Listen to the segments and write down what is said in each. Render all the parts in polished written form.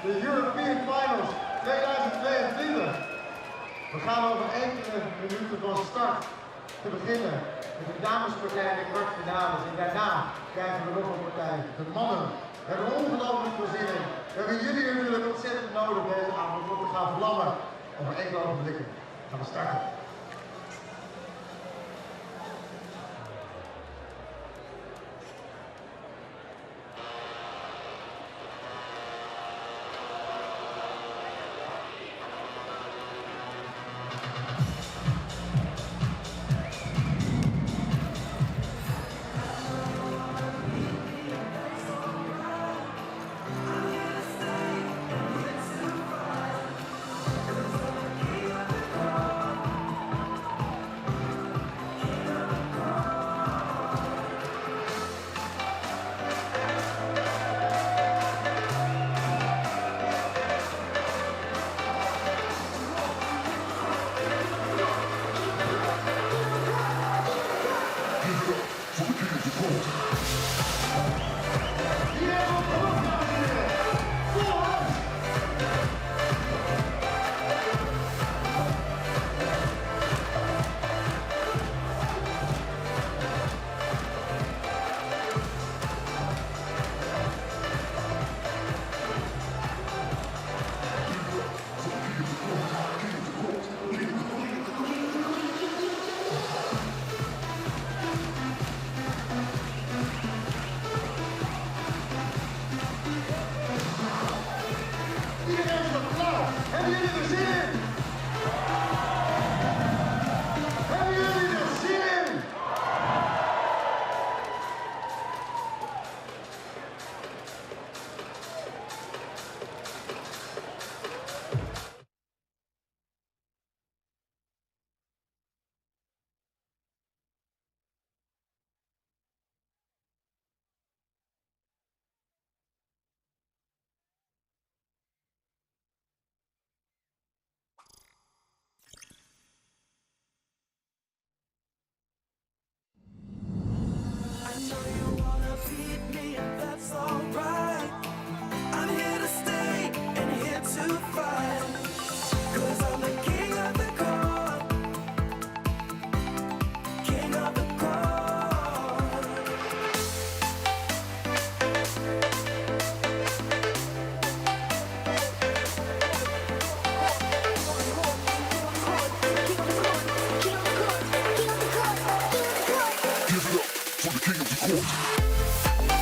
de European Finals 2022. We gaan over enkele minuten van start te beginnen met de damespartij en de kwartfinales. En daarna krijgen we nog een partij. De mannen hebben er ongelooflijk veel zin in. We hebben jullie natuurlijk ontzettend nodig deze avond om te gaan vlammen. Over enkele ogenblikken gaan we starten.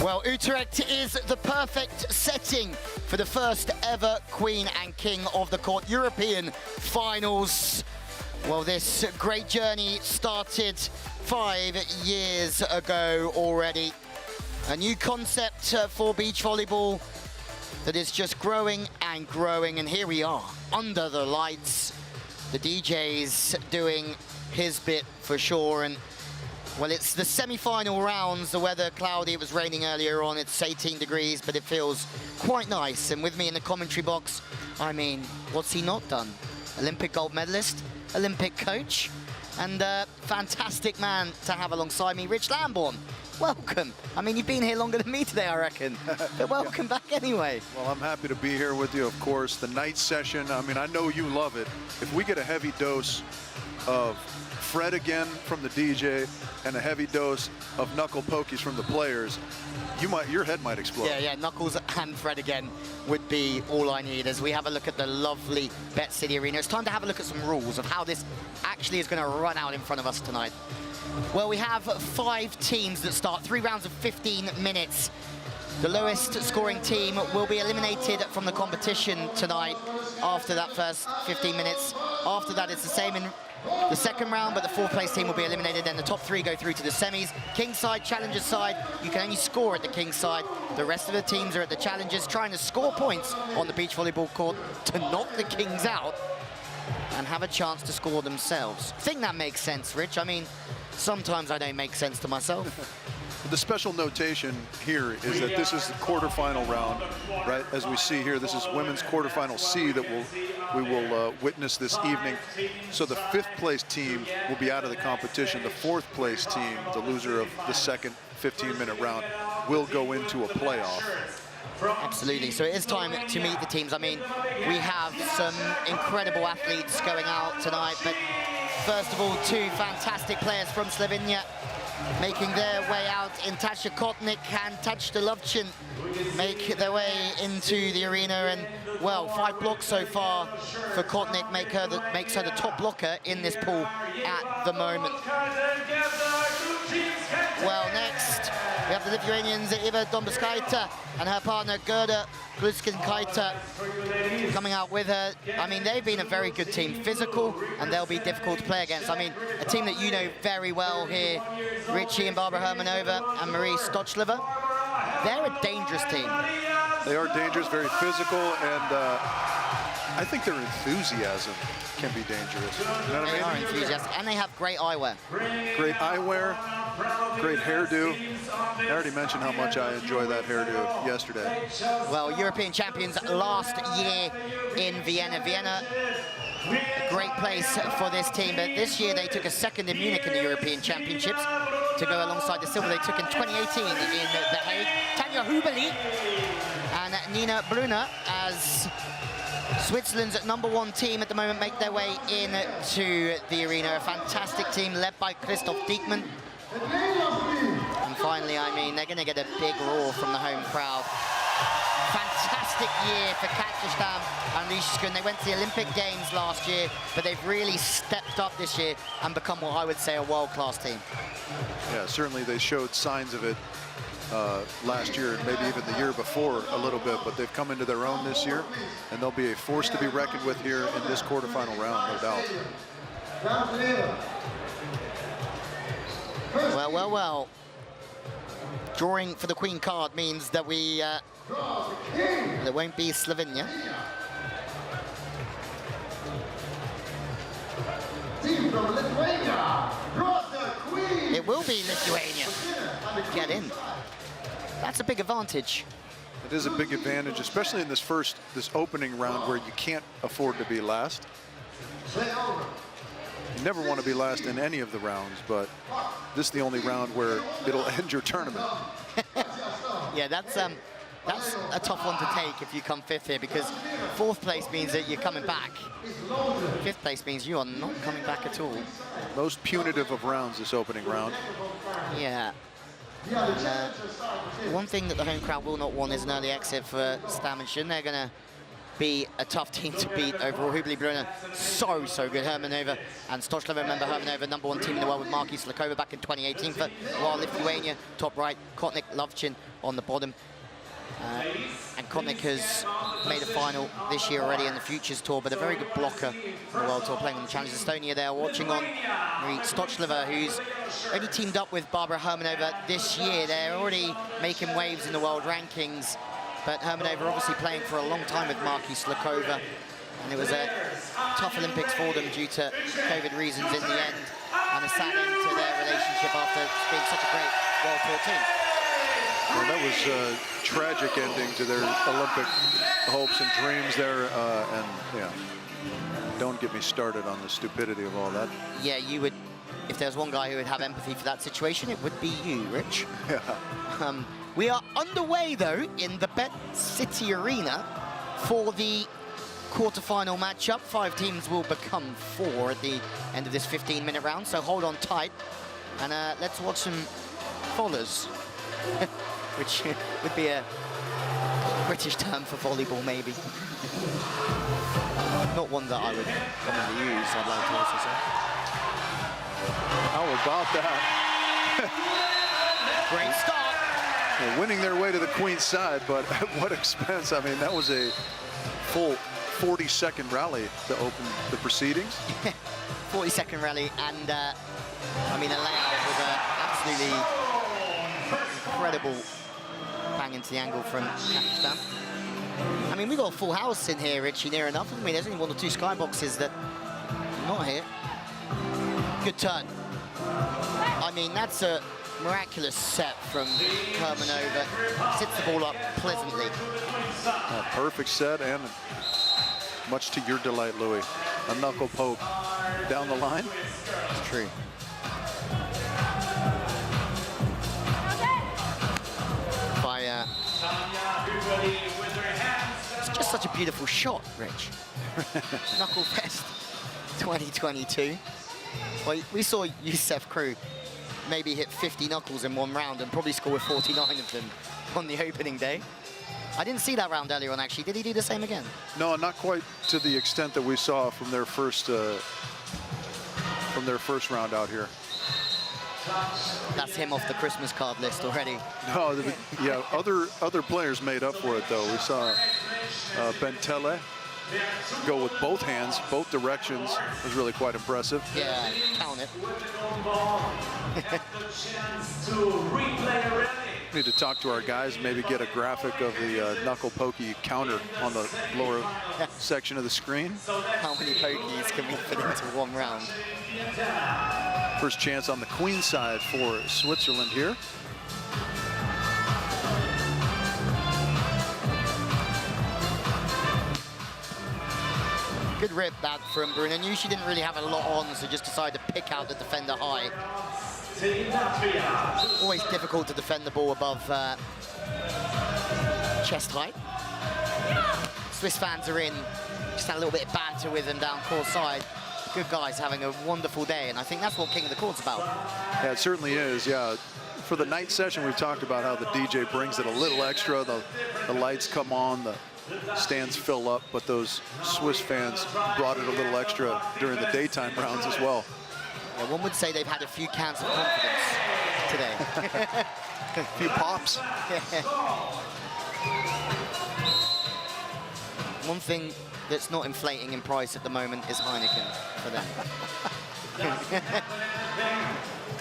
Well, Utrecht is the perfect setting for the first ever Queen and King of the Court European Finals. Well, this great journey started 5 years ago already. A new concept for beach volleyball that is just growing and growing, and here we are, under the lights. The DJ's doing his bit for sure, and well, it's the semi-final rounds. The weather cloudy, it was raining earlier on, it's 18 degrees, but it feels quite nice. And with me in the commentary box, I mean, what's he not done? Olympic gold medalist, Olympic coach, and fantastic man to have alongside me, Rich Lambourne. Welcome. I mean, you've been here longer than me today, I reckon, but welcome back anyway. Well, I'm happy to be here with you, of course. The night session, I mean, I know you love it. If we get a heavy dose of Fred again from the DJ and a heavy dose of knuckle pokies from the players, your head might explode. Yeah, Knuckles and Fred again would be all I need as we have a look at the lovely Bet City Arena. It's time to have a look at some rules of how this actually is going to run out in front of us tonight. Well, we have 5 teams that start 3 rounds of 15 minutes. The lowest scoring team will be eliminated from the competition tonight after that first 15 minutes. After that, it's the same in the second round, but the 4th place team will be eliminated. Then the top 3 go through to the semis. King side, challenger side, you can only score at the king side. The rest of the teams are at the challengers, trying to score points on the beach volleyball court to knock the kings out and have a chance to score themselves. I think that makes sense, Rich. I mean, sometimes I don't make sense to myself. The special notation here is that this is the quarterfinal round, right? As we see here, this is women's quarterfinal C that we will witness this evening. So the 5th place team will be out of the competition. The 4th place team, the loser of the second 15-minute round, will go into a playoff. Absolutely. So it is time to meet the teams. I mean, we have some incredible athletes going out tonight, but first of all, two fantastic players from Slovenia making their way out in Tasha Kotnik and Stochlova make their way into the arena. And, well, 5 blocks so far for Kotnik makes her the top blocker in this pool at the moment. Well, next, we have the Lithuanians, Dumbauskaite and her partner, Grudzinskaite, coming out with her. I mean, they've been a very good team, physical, and they'll be difficult to play against. I mean, a team that you know very well here, Richie and Barbara Hermannova and Marie Stochlova, they're a dangerous team. They are dangerous, very physical, and I think their enthusiasm can be dangerous. You know what I mean? They are enthusiastic, and they have great eyewear. Great eyewear, great hairdo. I already mentioned how much I enjoy that hairdo yesterday. Well, European champions last year in Vienna. Vienna, a great place for this team, but this year they took a second in Munich in the European Championships to go alongside the silver they took in 2018 in The Hague. Tanja Hüberli and Nina Brunner as Switzerland's #1 team at the moment make their way into the arena. A fantastic team led by Christoph Diekmann. And finally, I mean, they're going to get a big roar from the home crowd. Fantastic year for Katja Stam and Schoon. They went to the Olympic Games last year, but they've really stepped up this year and become what I would say a world-class team. Yeah, certainly they showed signs of it last year and maybe even the year before a little bit, but they've come into their own this year, and they'll be a force to be reckoned with here in this quarterfinal round, no doubt. Well. Drawing for the Queen card means that there won't be Slovenia. It will be Lithuania. Get in. That's a big advantage. It is a big advantage, especially in this opening round where you can't afford to be last. You never want to be last in any of the rounds, but this is the only round where it'll end your tournament. Yeah, that's a tough one to take if you come 5th here, because 4th place means that you're coming back. 5th place means you are not coming back at all. Most punitive of rounds, this opening round. Yeah. And, one thing that the home crowd will not want is an early exit for Stam and Schoon. They're going to be a tough team to beat overall. Hüberli, Brunner, so good. Hermannova and Stochlova. Remember Hermannova, #1 team in the world with Marki Stochlova back in 2018. While Lithuania, top right, Kotnik, Lovchin on the bottom. And Kotnik has made a final this year already in the Futures Tour, but a very good blocker in the World Tour, playing on the Challenge Estonia there, watching on Stochlova, who's only teamed up with Barbara Hermannova this year. They're already making waves in the world rankings, but Hermannova obviously playing for a long time with Marki Stochlova, and it was a tough Olympics for them due to COVID reasons in the end, and a sad end to their relationship after being such a great World Tour team. Well, that was a tragic ending to their Olympic hopes and dreams there, and yeah, don't get me started on the stupidity of all that. Yeah, you would, if there's one guy who would have empathy for that situation, it would be you, Rich. Yeah. We are underway, though, in the Bet City Arena for the quarterfinal matchup. 5 teams will become 4 at the end of this 15-minute round, so hold on tight. And let's watch some followers, which would be a British term for volleyball, maybe. Not one that I would commonly use, I'd like to also say. How about that? Great start. Well, winning their way to the Queen's side, but at what expense? I mean, that was a full 40-second rally to open the proceedings. 40-second rally, and I mean, the layout was absolutely incredible bang into the angle from Stam. I mean, we got a full house in here, Richie, near enough. I mean, there's only 1 or 2 skyboxes that are not here. Good turn. I mean, that's a miraculous set from Hermannova. Sits the ball up pleasantly. A perfect set, and much to your delight, Louis, a knuckle poke down the line. It's true. By such a beautiful shot, Rich. Knuckle Fest 2022. Well, we saw Youssef Crew maybe hit 50 knuckles in one round and probably score with 49 of them on the opening day. I didn't see that round earlier on, actually. Did he do the same again? No, not quite to the extent that we saw from their first round out here. That's him off the Christmas card list already. No, yeah, other players made up for it, though. We saw Bentele go with both hands, both directions. It was really quite impressive. Yeah, count it. Need to talk to our guys, maybe get a graphic of the knuckle pokey counter on the lower section of the screen. How many pokies can we fit into one round? First chance on the queen side for Switzerland here. Good rip that from Brunner. Knew she didn't really have a lot on, so just decided to pick out the defender high. Always difficult to defend the ball above chest height. Swiss fans are in. Just had a little bit of banter with them down court side. Good guys having a wonderful day, and I think that's what King of the Court's about. Yeah, it certainly is, yeah. For the night session, we've talked about how the DJ brings it a little extra. The lights come on, the stands fill up, but those Swiss fans brought it a little extra during the daytime rounds as well. Yeah, one would say they've had a few cans of confidence today. A few pops. One thing that's not inflating in price at the moment is Heineken for them.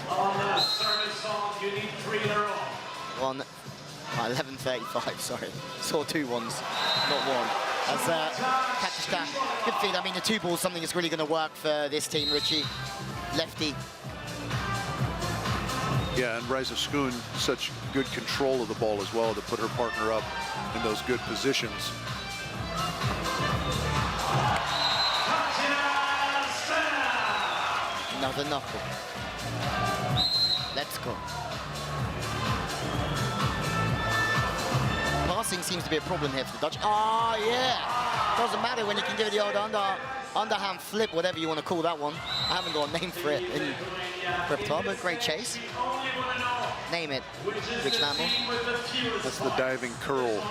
On the service song, you need 3 in a row. 11:35, sorry. Saw 2 ones, not one. As Stam, good feed. I mean, the 2 ball is something that's really going to work for this team, Richie. Lefty. Yeah, and Reisa Schoon, such good control of the ball as well to put her partner up in those good positions. Another knuckle. Let's go. Passing seems to be a problem here for the Dutch. Oh, yeah. Doesn't matter when you can give it the old underhand flip, whatever you want to call that one. I haven't got a name for it in repertoire, but great chase. Name it, Rich Lamble. That's the diving curl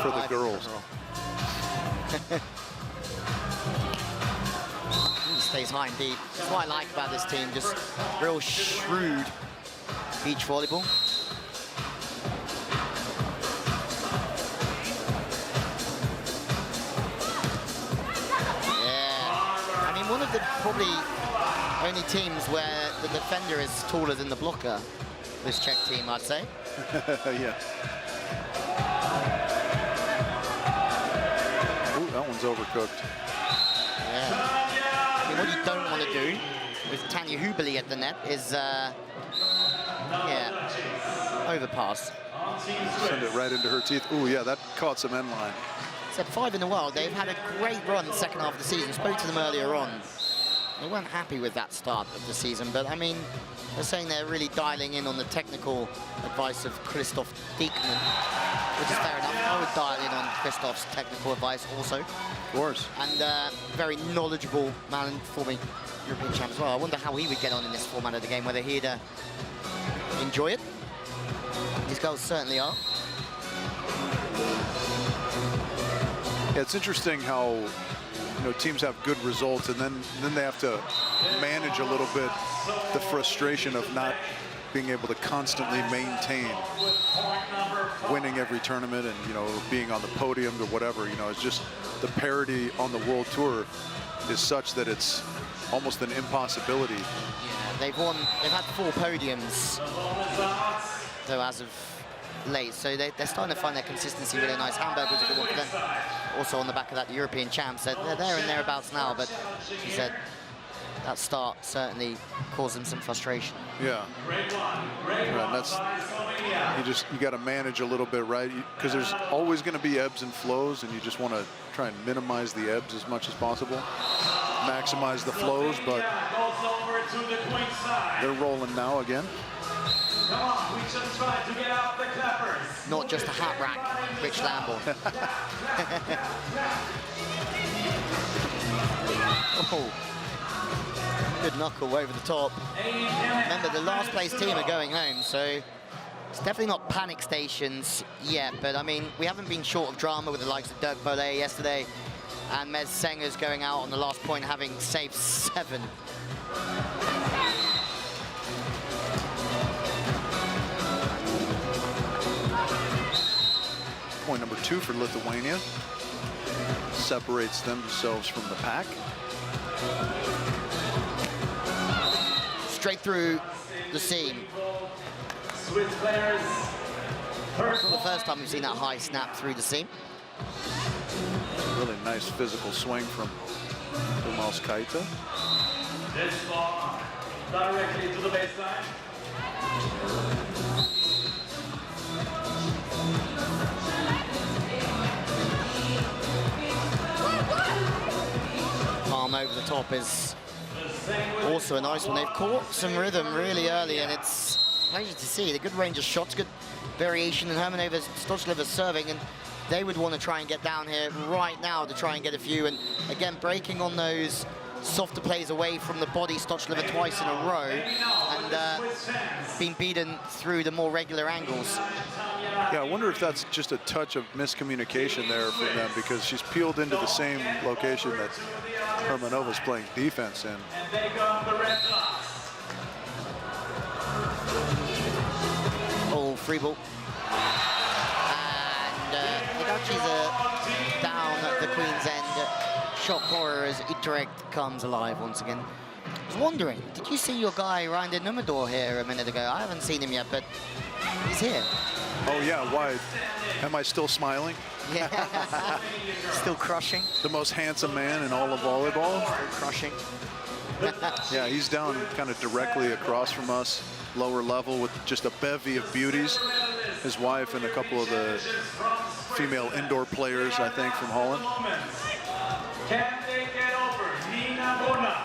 for the girls. Stays high and deep. That's what I like about this team, just real shrewd beach volleyball. Yeah. I mean, one of the probably only teams where the defender is taller than the blocker, this Czech team, I'd say. Yeah. Ooh, that one's overcooked. Yeah. I mean, what you don't want to do with Tanya Hüberli at the net is, yeah, overpass. Send it right into her teeth. Ooh, yeah, that caught some end line. Said 5 in a while. They've had a great run the second half of the season. Spoke to them earlier on. They weren't happy with that start of the season, but I mean, they're saying they're really dialing in on the technical advice of Christoph Diekman, which is fair enough. I would dial in on Christoph's technical advice also. Of course. And very knowledgeable man, former European champ as well. I wonder how he would get on in this format of the game, whether he'd enjoy it. These girls certainly are. Yeah, it's interesting how teams have good results, and then they have to manage a little bit the frustration of not being able to constantly maintain winning every tournament and being on the podium or whatever. It's just the parity on the World Tour is such that it's almost an impossibility. Yeah, they've had 4 podiums though as of late, so they're starting to find their consistency really nice. Hamburg was a good one for them. Also on the back of that, the European champs, they're there and thereabouts now, but she said that start certainly caused them some frustration. Yeah, and that's, you got to manage a little bit, right? Because there's always going to be ebbs and flows, and you just want to try and minimize the ebbs as much as possible, maximize the flows, but they're rolling now again. Come on, we just try to get out the clappers. Not just a hat rack, Rich Lamborn. Oh, good knuckle over the top. Remember, the last place team are going home, so it's definitely not panic stations yet, but I mean, we haven't been short of drama with the likes of Dirk Bollet yesterday, and Mez Senger's going out on the last point having saved 7. Point number 2 for Lithuania. Separates themselves from the pack. Straight through the seam. Swiss players. For the first time we've seen that high snap through the seam. Really nice physical swing from Dumbauskaite. This ball directly to the baseline. Palm over the top is also a nice one. They've caught some rhythm really early, and it's pleasure to see. The good range of shots, good variation, and Hermannova's Stochlova serving, and they would want to try and get down here right now to try and get a few. And again, breaking on those softer plays away from the body, Stochlova twice in a row, and being beaten through the more regular angles. Yeah, I wonder if that's just a touch of miscommunication there for them, because she's peeled into the same location that Hermannova's playing defense in. And they got the red blocks. Oh, free ball. And Hidachi's down at the Queen's end. Shock horror as Utrecht comes alive once again. I was wondering, did you see your guy Ryan de Nummerdor here a minute ago? I haven't seen him yet, but he's here. Oh yeah, why? Am I still smiling? Yeah. Still crushing. The most handsome man in all of volleyball? Still crushing. Yeah, he's down kind of directly across from us, lower level, with just a bevy of beauties. His wife and a couple of the female indoor players, I think, from Holland. Can they get over Nina Brunner?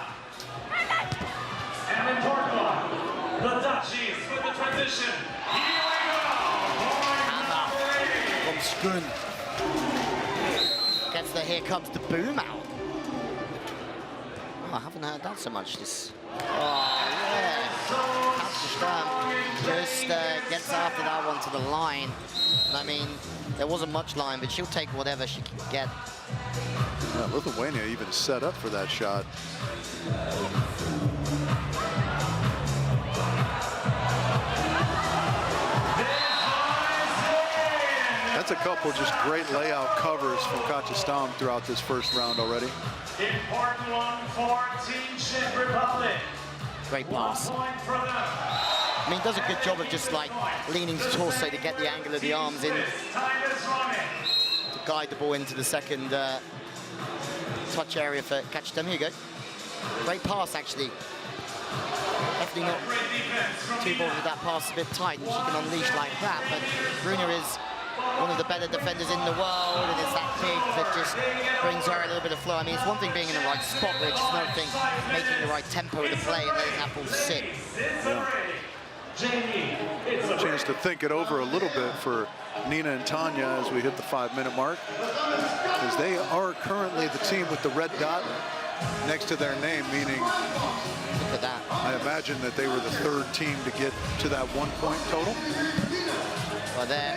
And important one, the Dutchies with the transition. Here we go! From Schoon. Gets the here comes the boom out. Oh, I haven't heard that so much this. Oh, yeah. Stam just gets after that one to the line. And I mean, there wasn't much line, but she'll take whatever she can get. Yeah, Lithuania even set up for that shot. That's a couple just great layout covers from Katja Stam throughout this first round already. Important one for Team Czech Republic. Great pass. 1 point for them. I mean, does a good job of just like leaning to torso to get the angle of the arms in, Time is running. to guide the ball into the second touch area for Katja Stam. Here you go. Great pass, actually. Definitely not Great defense from too bothered with that pass, a bit tight, and she can unleash like that. But Brunner is one of the better defenders in the world, and it's that kick that just brings her a little bit of flow. I mean, it's one thing being in the right spot, Rich. It's another thing making the right tempo of the play and letting that ball sit. Chance to think it over a little bit for Nina and Tanya as we hit the 5-minute mark, because they are currently the team with the red dot next to their name, meaning Look at that. I imagine that they were the 3rd team to get to that 1 point total. Well, there,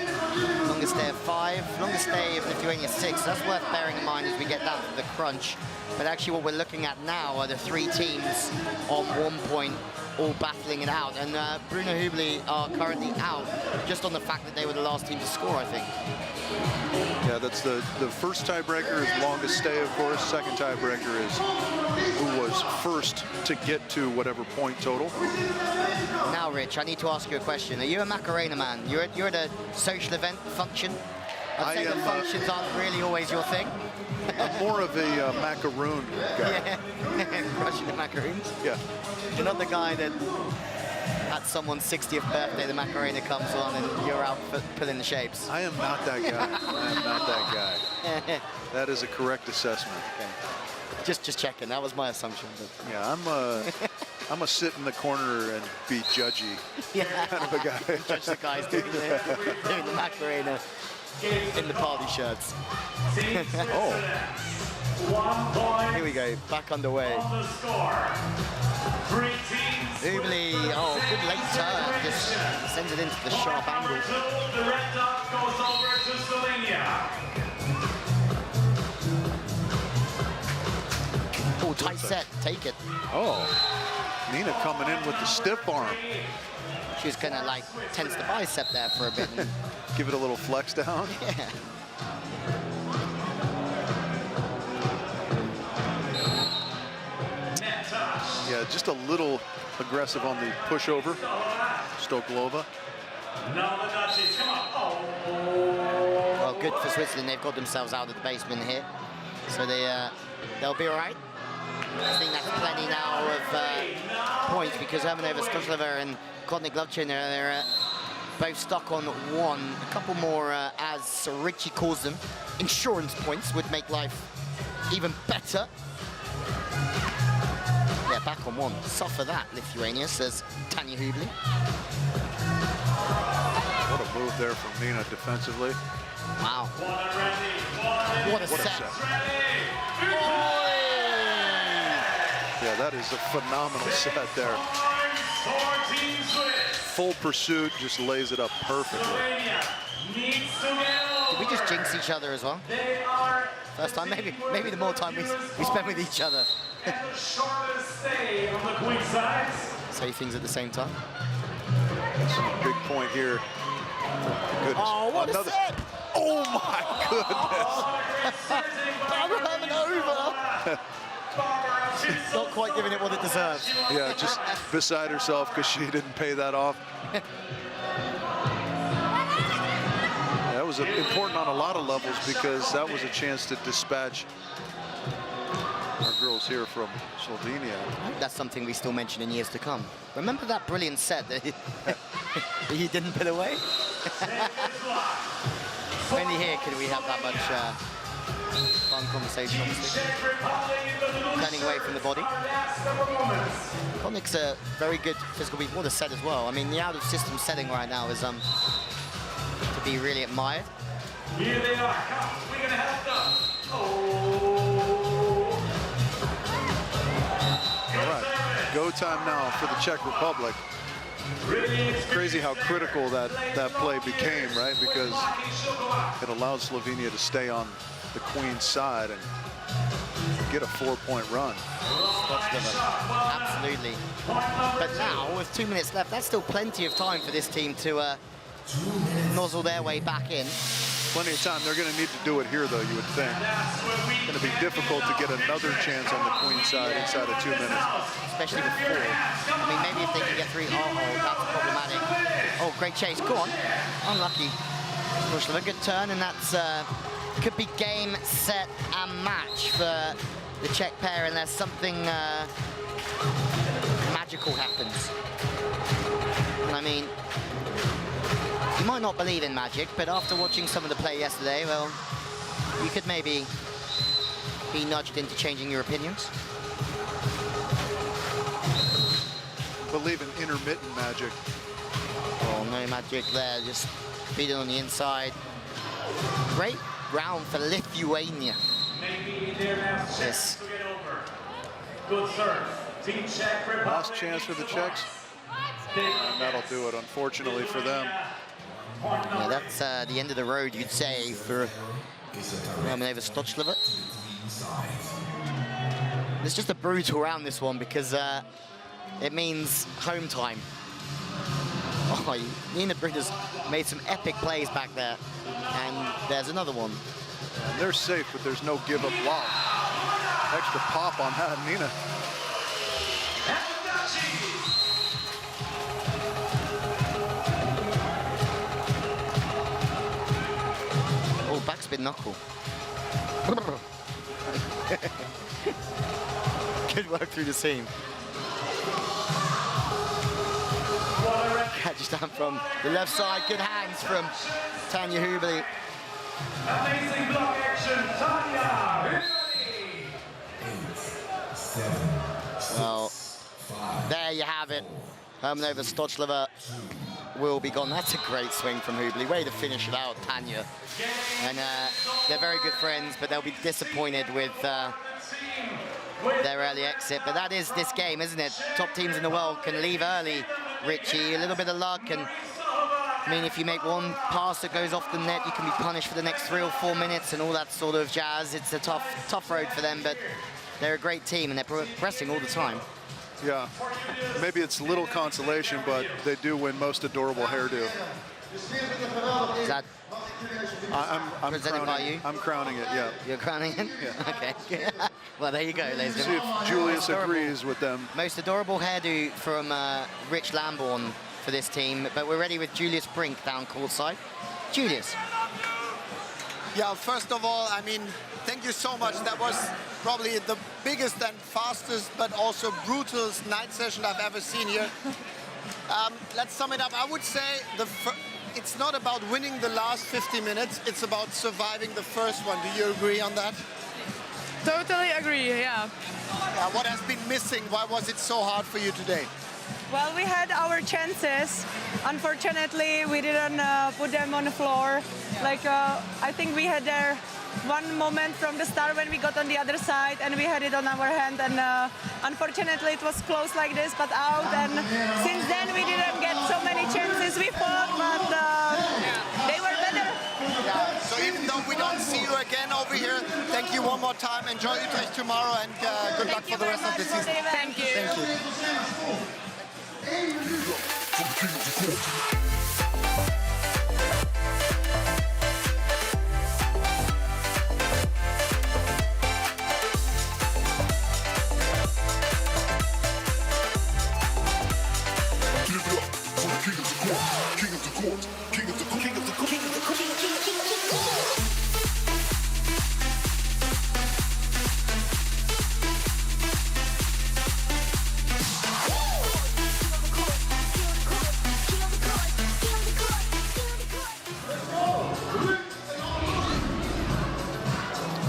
longest stay of 5, longest stay of Lithuania 6. That's worth bearing in mind as we get down to the crunch. But actually what we're looking at now are the 3 teams on 1 point, all battling it out. And Brunner Hüberli are currently out just on the fact that they were the last team to score, I think. Yeah, that's the first tiebreaker is longest stay, of course. Second tiebreaker is who was first to get to whatever point total. Now, Rich, I need to ask you a question. Are you a Macarena man? You're at a social event function? I'd say the functions aren't really always your thing. I'm more of a macaroon guy. Yeah, crushing the macaroons. Yeah. You're not the guy that at someone's 60th birthday, the Macarena comes on and you're out pulling the shapes. I am not that guy. I am not that guy. That is a correct assessment. Okay. Just checking. That was my assumption. But. Yeah, I'm a sit in the corner and be judgy kind of a guy. Judge the guys doing the Macarena in the party shirts. Oh. 1 point. Here we go, back underway. On the score. 3 teams. Hüberli, oh, good late turn, just sends it into the sharp Number angle. 2, the red dot goes over to Slovenia. Oh, tight set, take it. Oh. Nina coming in with the stiff arm. She was kind of like tense the bicep there for a bit. And, Give it a little flex down. yeah. Net touch. Yeah, just a little aggressive on the pushover. Stochlova. Now the Dutchies, come on. Oh. Well, good for Switzerland. They've got themselves out of the basement here, so they'll be all right. I think that's plenty now of points because Hermannova, Stochlova, and Grudzinskaite, they're both stuck on 1. A couple more, as Richie calls them, insurance points would make life even better. Yeah, back on 1. Suffer that, Lithuania, says Tanya Hüberli. What a move there from Nina defensively. Wow. What a set. Yeah, that is a phenomenal set there. Full pursuit, just lays it up perfectly. Did we just jinx each other as well? First time, maybe the more time we spend with each other. Say things at the same time. That's a big point here. Goodness. Oh, what Another. a set! Oh my Hermannova! Not quite giving it what it deserves. goodness. Yeah, just beside herself because she didn't pay that off. That was important on a lot of levels because that was a chance to dispatch our girls here from Slovenia. I hope that's something we still mention in years to come. Remember that brilliant set that you didn't put away? Only here can we have that much fun conversation, obviously. Turning away from the body. Konic's a very good physical beat. What a set as well. I mean, the out-of-system setting right now is to be really admired. Here they are. Come, we're gonna help them. All right, go time now for the Czech Republic. Crazy how critical that play became, right? Because it allowed Slovenia to stay on the Queen's side and get a 4-point run. Absolutely. But now, with 2 minutes left, that's still plenty of time for this team to nozzle their way back in. Plenty of time. They're going to need to do it here, though, you would think. It's going to be difficult to get another chance on the Queen's side inside of 2 minutes. Especially with 4. I mean, maybe if they can get 3. Oh, that's problematic. Oh, great chase. Go on. Unlucky. Stochlova, good turn, and that's could be game, set, and match for the Czech pair unless something magical happens. And I mean, you might not believe in magic, but after watching some of the play yesterday, well, you could maybe be nudged into changing your opinions. Believe in intermittent magic. Oh, no magic there, just beat it on the inside. Great round for Lithuania. Yes. Good serve. Team Czech Republic. Last chance for the Czechs. And that'll do it, unfortunately, for them. Yeah, that's the end of the road, you'd say, for Hermannova Stochlova. It's just a brutal round, this one, because it means home time. Oh, Nina Brunner's made some epic plays back there, and there's another one. And they're safe, but there's no give-up lob. Extra pop on that, Nina. Oh, backspin knuckle. Good work through the seam. Catch down from the left side. Good hands from Tanya Hüberli. Amazing block action, Tanya Hüberli. Well, There you have it. Hermannova, Stochlova will be gone. That's a great swing from Hüberli. Way to finish it out, Tanya. And they're very good friends, but they'll be disappointed with their early exit. But that is this game, isn't it? Top teams in the world can leave early, Richie. A little bit of luck, and I mean, if you make one pass that goes off the net, you can be punished for the next 3 or 4 minutes and all that sort of jazz. It's a tough road for them, but they're a great team and they're progressing all the time. Yeah, maybe it's little consolation, but they do win most adorable hairdo. Is that I'm presented by you? I'm crowning it, yeah. You're crowning it? Yeah. Okay. Well, there you go, ladies and See gentlemen. if Julius agrees with them. Most adorable hairdo from Rich Lamborn for this team, but we're ready with Julius Brink down courtside. Julius. Yeah, first of all, I mean, thank you so much. That was probably the biggest and fastest, but also brutalest night session I've ever seen here. Let's sum it up. I would say it's not about winning the last 50 minutes. It's about surviving the first one. Do you agree on that? Totally agree, yeah. What has been missing? Why was it so hard for you today? Well, we had our chances. Unfortunately, we didn't put them on the floor. Like, I think we had there one moment from the start when we got on the other side and we had it on our hand, and unfortunately it was close like this but out, and since then we didn't get so many chances. We fought, but they were better. Yeah, so even though we don't see you again over here, thank you one more time. Enjoy Utrecht tomorrow and good luck for the rest of the season. Thank you. Thank you.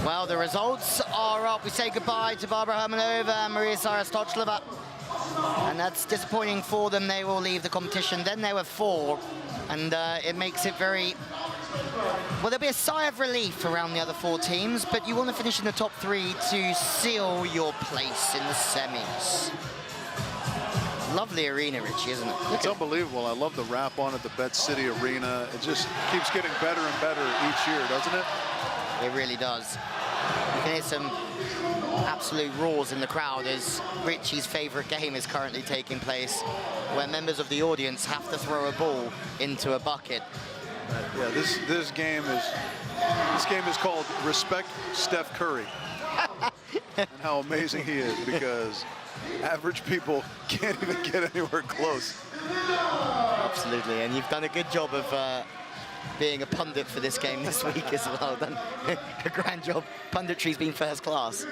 Well, the results are up. We say goodbye to Barbara Hermannova and Maria Sara Stochlova. And that's disappointing for them. They will leave the competition. Then there were 4. And it makes it very... Well, there'll be a sigh of relief around the other 4 teams, but you want to finish in the top 3 to seal your place in the semis. Lovely arena, Richie, isn't it? It's unbelievable. I love the wrap on at the Bet City Arena. It just keeps getting better and better each year, doesn't it? It really does. You can hear some absolute roars in the crowd as Richie's favorite game is currently taking place, where members of the audience have to throw a ball into a bucket. Yeah, this game is called Respect Steph Curry. And how amazing he is, because average people can't even get anywhere close. Absolutely, and you've done a good job of being a pundit for this game this week as well. Done a grand job. Punditry's been first class.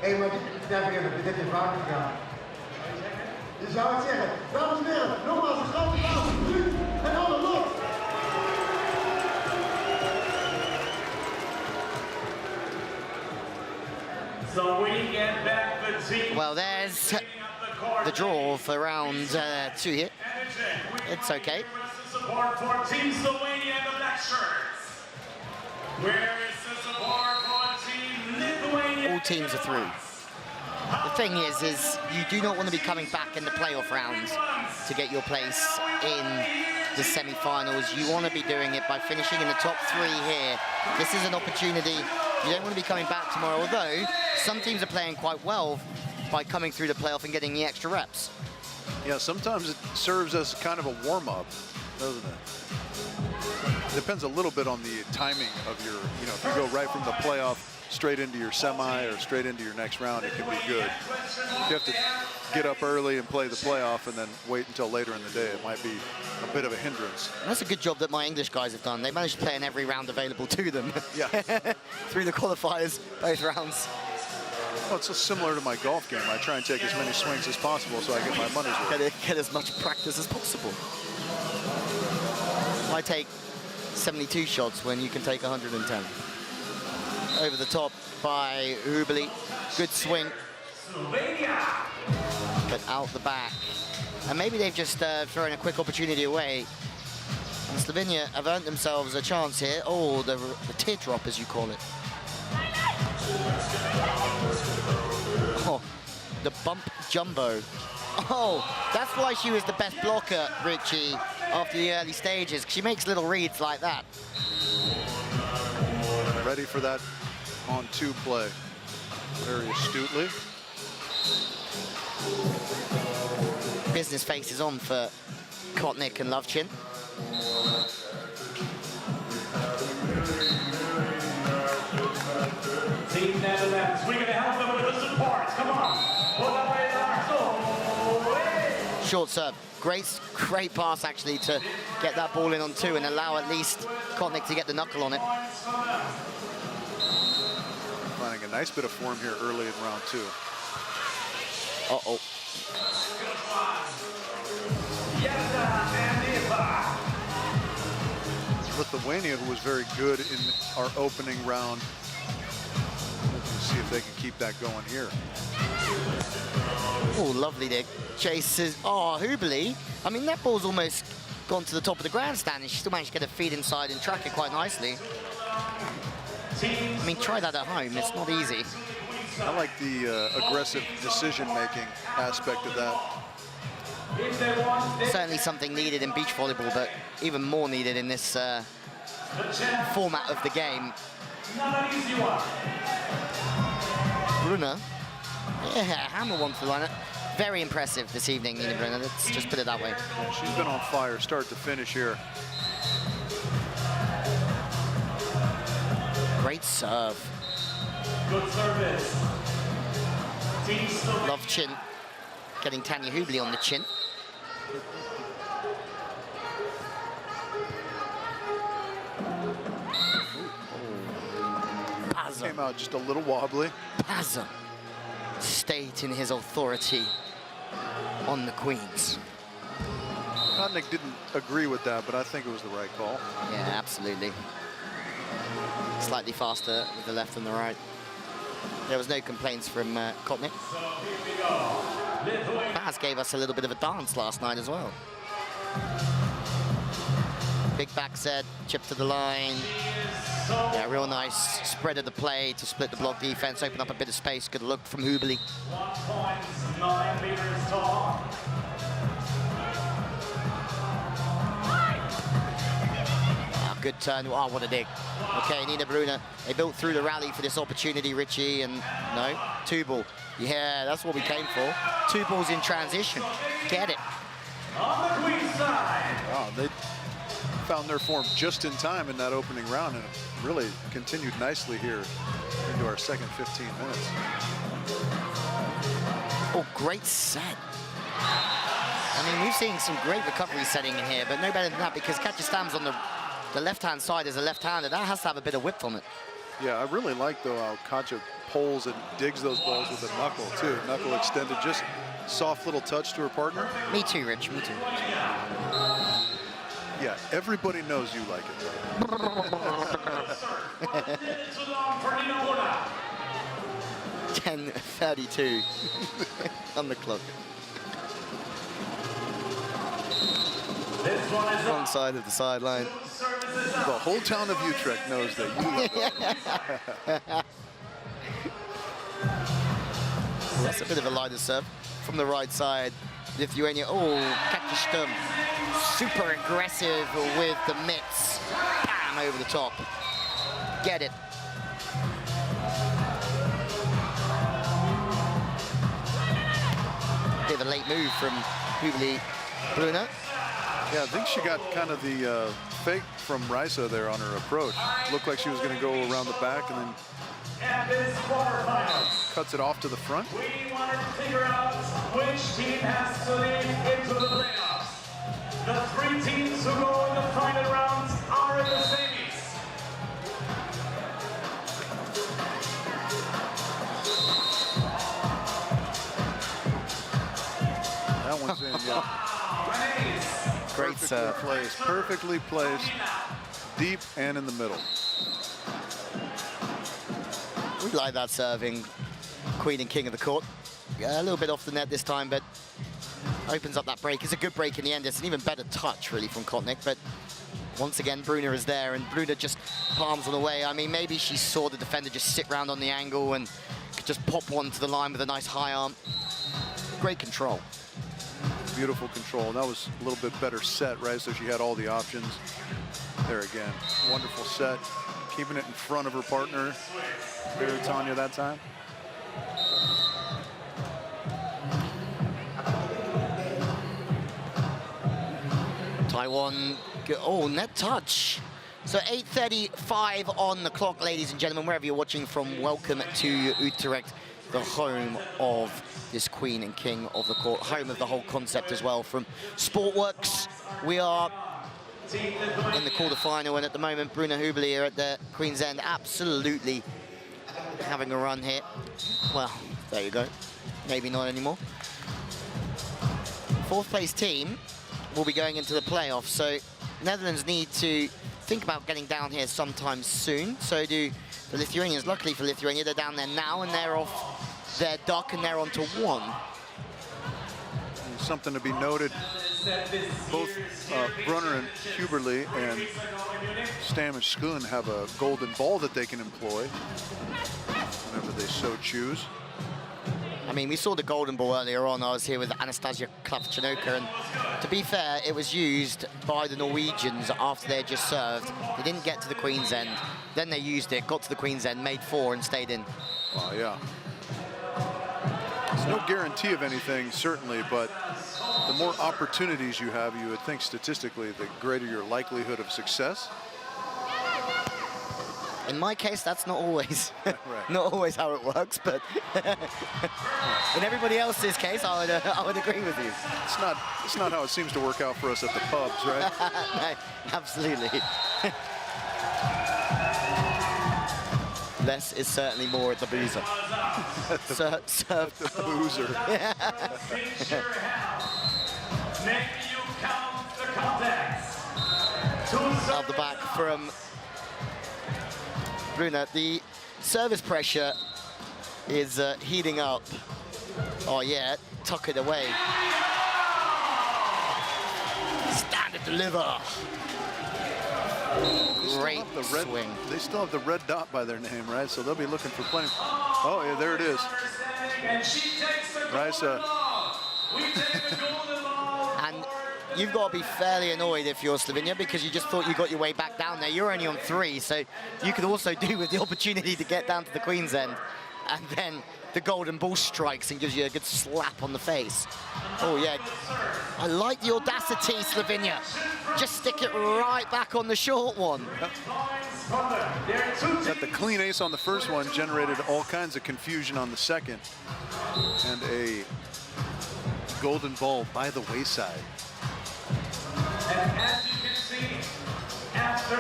Hé, maar dit is vaker gedaan. Je zou het zeggen. Dames en heren, nogmaals een grote applaus voor u en alle lot. So we get back the team. Well, there's the draw for round 2 here. It's okay. Support for Team Slovenia and the black shirts. Where is the support for Team Lithuania? All teams are through. The thing is you do not want to be coming back in the playoff rounds to get your place in the semi-finals. You want to be doing it by finishing in the top 3 here. This is an opportunity. You don't want to be coming back tomorrow, although some teams are playing quite well by coming through the playoff and getting the extra reps. Yeah, sometimes it serves as kind of a warm-up, doesn't it? Depends a little bit on the timing of your, if you go right from the playoff straight into your semi or straight into your next round, it can be good. You have to get up early and play the playoff and then wait until later in the day. It might be a bit of a hindrance. And that's a good job that my English guys have done. They managed to play in every round available to them. Yeah. Through the qualifiers, both rounds. Well, it's similar to my golf game. I try and take as many swings as possible so I get my money's worth. Get as much practice as possible. I take 72 shots when you can take 110. over the top by Hüberli. Good swing. But out the back. And maybe they've just thrown a quick opportunity away. And Slovenia have earned themselves a chance here. Oh, the teardrop, as you call it. Oh, the bump jumbo. Oh, that's why she was the best blocker, Richie, after the early stages. She makes little reads like that. Ready for that on-2 play. Very astutely. Business face is on for Kotnik and Lovchin. Team Netherlands, we're going to help them with the support. Come on. Short serve. Great pass, actually, to get that ball in on 2 and allow at least Kotnik to get the knuckle on it. Finding a nice bit of form here early in round 2. Uh-oh. Lithuania, who was very good in our opening round. Let's see if they can keep that going here. Oh, lovely dig. Chases. Oh, Hüberli. I mean, that ball's almost gone to the top of the grandstand, and she still managed to get her feet inside and track it quite nicely. I mean, try that at home. It's not easy. I like the aggressive decision-making aspect of that. Certainly something needed in beach volleyball, but even more needed in this format of the game. Brunner. Yeah, hammer one for the lineup. Very impressive this evening, Nina Brunner. Let's just put it that way. Yeah, she's been on fire start to finish here. Great serve. Good service. Lovchin getting Tanya Hüberli on the chin. Came out just a little wobbly. Paza stayed in his authority on the queens. Kotnik didn't agree with that, but I think it was the right call. Yeah, absolutely. Slightly faster with the left and the right. There was no complaints from Kotnik. Baz gave us a little bit of a dance last night as well. Big back set, chip to the line. Yeah, real nice spread of the play to split the block defense, open up a bit of space. Good look from Hüberli. 1.9 meters tall. Good turn. Oh, what a dig. Okay, Nina Brunner. They built through the rally for this opportunity, Richie, and no, 2 ball. Yeah, that's what we came for. 2 balls in transition. Get it. On the queen side. Wow, they found their form just in time in that opening round, and it really continued nicely here into our second 15 minutes. Oh, great set. I mean, we've seen some great recovery setting in here, but no better than that because Katja Stam's on the left-hand side as a left-hander. That has to have a bit of whip from it. Yeah, I really like, though, how Katja pulls and digs those balls with a knuckle, too. Knuckle extended, just soft little touch to her partner. Me too, Rich, me too. Yeah, everybody knows you like it. 10:32 on the clock. Wrong side of the sideline. The whole town of Utrecht knows that you love it. Well, that's a bit of a lighter serve from the right side. Lithuania, oh, Katja Stam, super aggressive with the mitts. Bam, over the top. Get it. Bit of a late move from Hüberli Brunner. Yeah, I think she got kind of the fake from Risa there on her approach. Looked like she was going to go around the back and then cuts it off to the front. We wanted to figure out which team has to lead into the playoffs. The 3 teams who go in the final rounds are in the semis. That one's in, yeah. Great serve. Perfectly placed, deep and in the middle. We like that serving, queen and king of the court. Yeah, a little bit off the net this time, but opens up that break. It's a good break in the end. It's an even better touch, really, from Kotnik, but once again, Brunner is there, and Brunner just palms on the way. I mean, maybe she saw the defender just sit round on the angle and could just pop one to the line with a nice high arm. Great control. Beautiful control. That was a little bit better set, right? So she had all the options. There again, wonderful set. Keeping it in front of her partner, there, Tanya, that time. Taiwan, oh, net touch. So 8:35 on the clock, ladies and gentlemen, wherever you're watching from, welcome to Utrecht, the home of this queen and king of the court, home of the whole concept as well. From Sportworks, we are in the quarterfinal, and at the moment, Brunner Hüberli are at the Queen's End, absolutely having a run here. Well, there you go. Maybe not anymore. Fourth place team will be going into the playoffs, so Netherlands need to think about getting down here sometime soon. So do the Lithuanians. Luckily for Lithuania, they're down there now, and they're off their duck, and they're on to 1. Something to be noted, both Brunner and Hüberli and Stam and Schoon have a golden ball that they can employ whenever they so choose. I mean, we saw the golden ball earlier on. I was here with Anastasia Klavchenoka, and to be fair, it was used by the Norwegians after they had just served. They didn't get to the Queen's End. Then they used it, got to the Queen's End, made 4 and stayed in. Oh, yeah. There's no guarantee of anything, certainly, but the more opportunities you have, you would think statistically, the greater your likelihood of success. In my case, that's not always, right. not always how it works, but in everybody else's case, I would agree with you. It's not how it seems to work out for us at the pubs, right? No, absolutely. Less is certainly more at the boozer. Serve the boozer. Out the back from Brunner. The service pressure is heating up. Oh yeah, tuck it away. Stand and deliver. Great swing. They still have the red dot by their name, right? So they'll be looking for plenty. Oh yeah, there it is. Raisa. And you've got to be fairly annoyed if you're Slovenia, because you just thought you got your way back down there. You're only on 3, so you could also do with the opportunity to get down to the Queen's End, and then the golden ball strikes and gives you a good slap on the face. Oh yeah, I like the audacity, Slovenia. Just stick it right back on the short one. That the clean ace on the first one generated all kinds of confusion on the second, and a golden ball by the wayside. And as you can see, after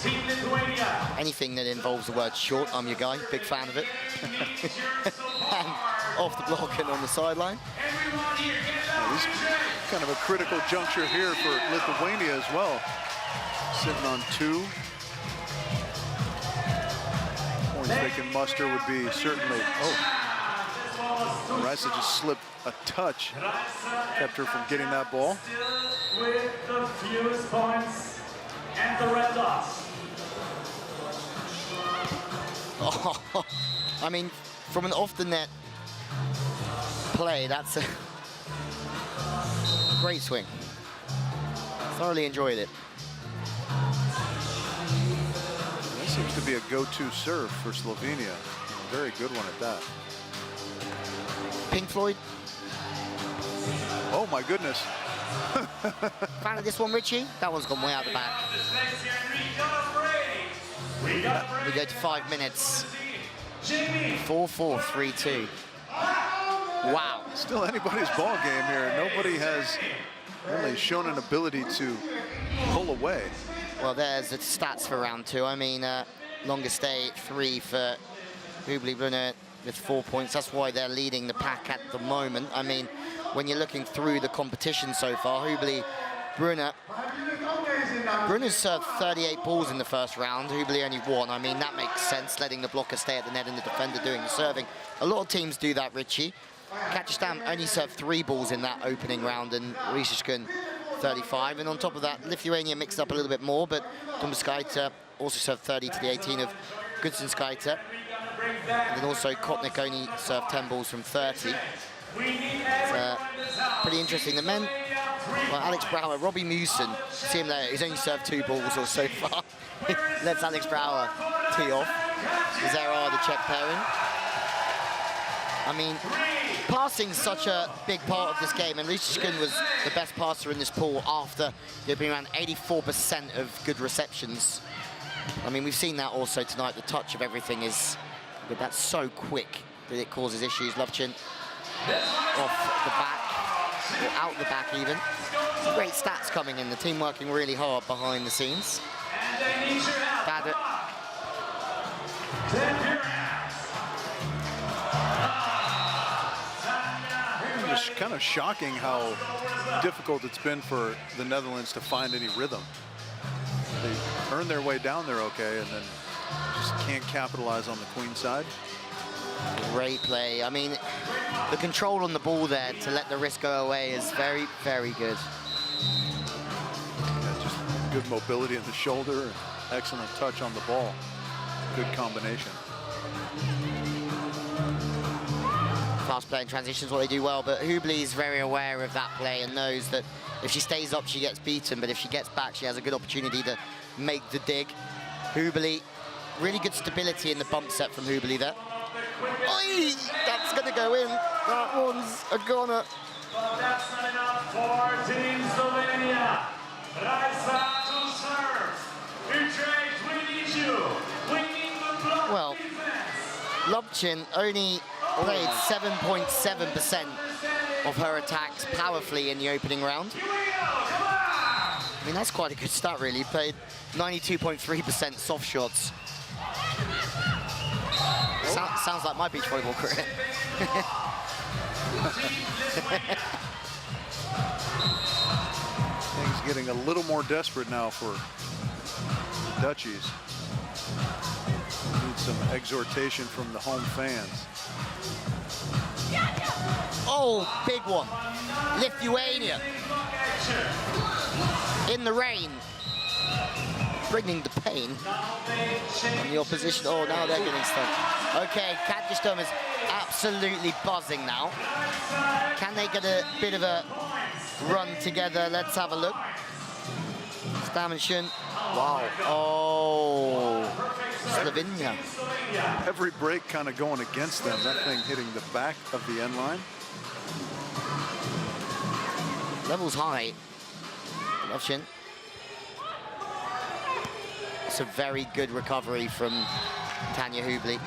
Team Lithuania. Anything that involves the word short, I'm your guy. Big fan of it. And off the block and on the sideline. This is kind of a critical juncture here for Lithuania as well. Sitting on 2. Points they can muster would be certainly. Oh, Raisa just slipped a touch, kept her from getting that ball. With the fewest points and the red dots. Oh, I mean, from an off-the-net play, that's a great swing. Thoroughly enjoyed it. That seems to be a go-to serve for Slovenia. A very good one at that. Pink Floyd. Oh my goodness. Fan of this one, Richie? That one's gone way out the back. We go to 5 minutes. 4-4, 3-2. Wow. Still anybody's ball game here. Nobody has really shown an ability to pull away. Well, there's the stats for round 2. I mean, longest day 3 for Hüberli Brunner with 4 points. That's why they're leading the pack at the moment. I mean, when you're looking through the competition so far, Hüberli Brunner Brunner served 38 balls in the first round. Hüberli only 1. I mean, that makes sense, letting the blocker stay at the net and the defender doing the serving. A lot of teams do that, Richie. Stam only served 3 balls in that opening round, and Schoon 35. And on top of that, Lithuania mixed up a little bit more, but Dumbauskaite also served 30 to the 18 of Grudzinskaite. And then also Kotnik only served 10 balls from 30. It's pretty interesting. The men, well, Alex Brouwer, Robbie Mewson, see him there, he's only served 2 balls or so far. Let's Alex Brouwer tee off. Because there are the Czech pairing. I mean, passing's such a big part of this game, and Schoon was the best passer in this pool after there being around 84% of good receptions. I mean, we've seen that also tonight. The touch of everything is, but that's so quick that it causes issues. Lovchin off the back, or out the back even. Great stats coming in. The team working really hard behind the scenes. Bad It's kind of shocking how difficult it's been for the Netherlands to find any rhythm. They earn their way down there okay, and then just can't capitalize on the queen side. Great play. I mean, the control on the ball there to let the risk go away is very, very good. Yeah, just good mobility in the shoulder, and excellent touch on the ball. Good combination. Fast play and transitions, what they do well, but Hüberli is very aware of that play and knows that if she stays up, she gets beaten, but if she gets back, she has a good opportunity to make the dig. Hüberli, really good stability in the bump set from Hüberli there. Oy, that's going to go in. That one's a goner. But that's not enough for Team Slovenia. Raisa to serve. Utrecht, we need you. We need the block Well, defense. Lovchin only played 7.7% of her attacks powerfully in the opening round. I mean, that's quite a good start, really. Played 92.3% soft shots. Sounds like my beach volleyball career. Things getting a little more desperate now for the Dutchies. Need some exhortation from the home fans. Oh, big one. Lithuania. In the rain. Bringing the pain on the opposition. Oh, now they're getting stuck. Okay, Stam is absolutely buzzing now. Can they get a bit of a run together? Let's have a look. Stam and Schoon. Wow. Oh, Slovenia. Every break kind of going against them. That thing hitting the back of the end line. Levels high. Lovchin. It's a very good recovery from Tanja Hüberli.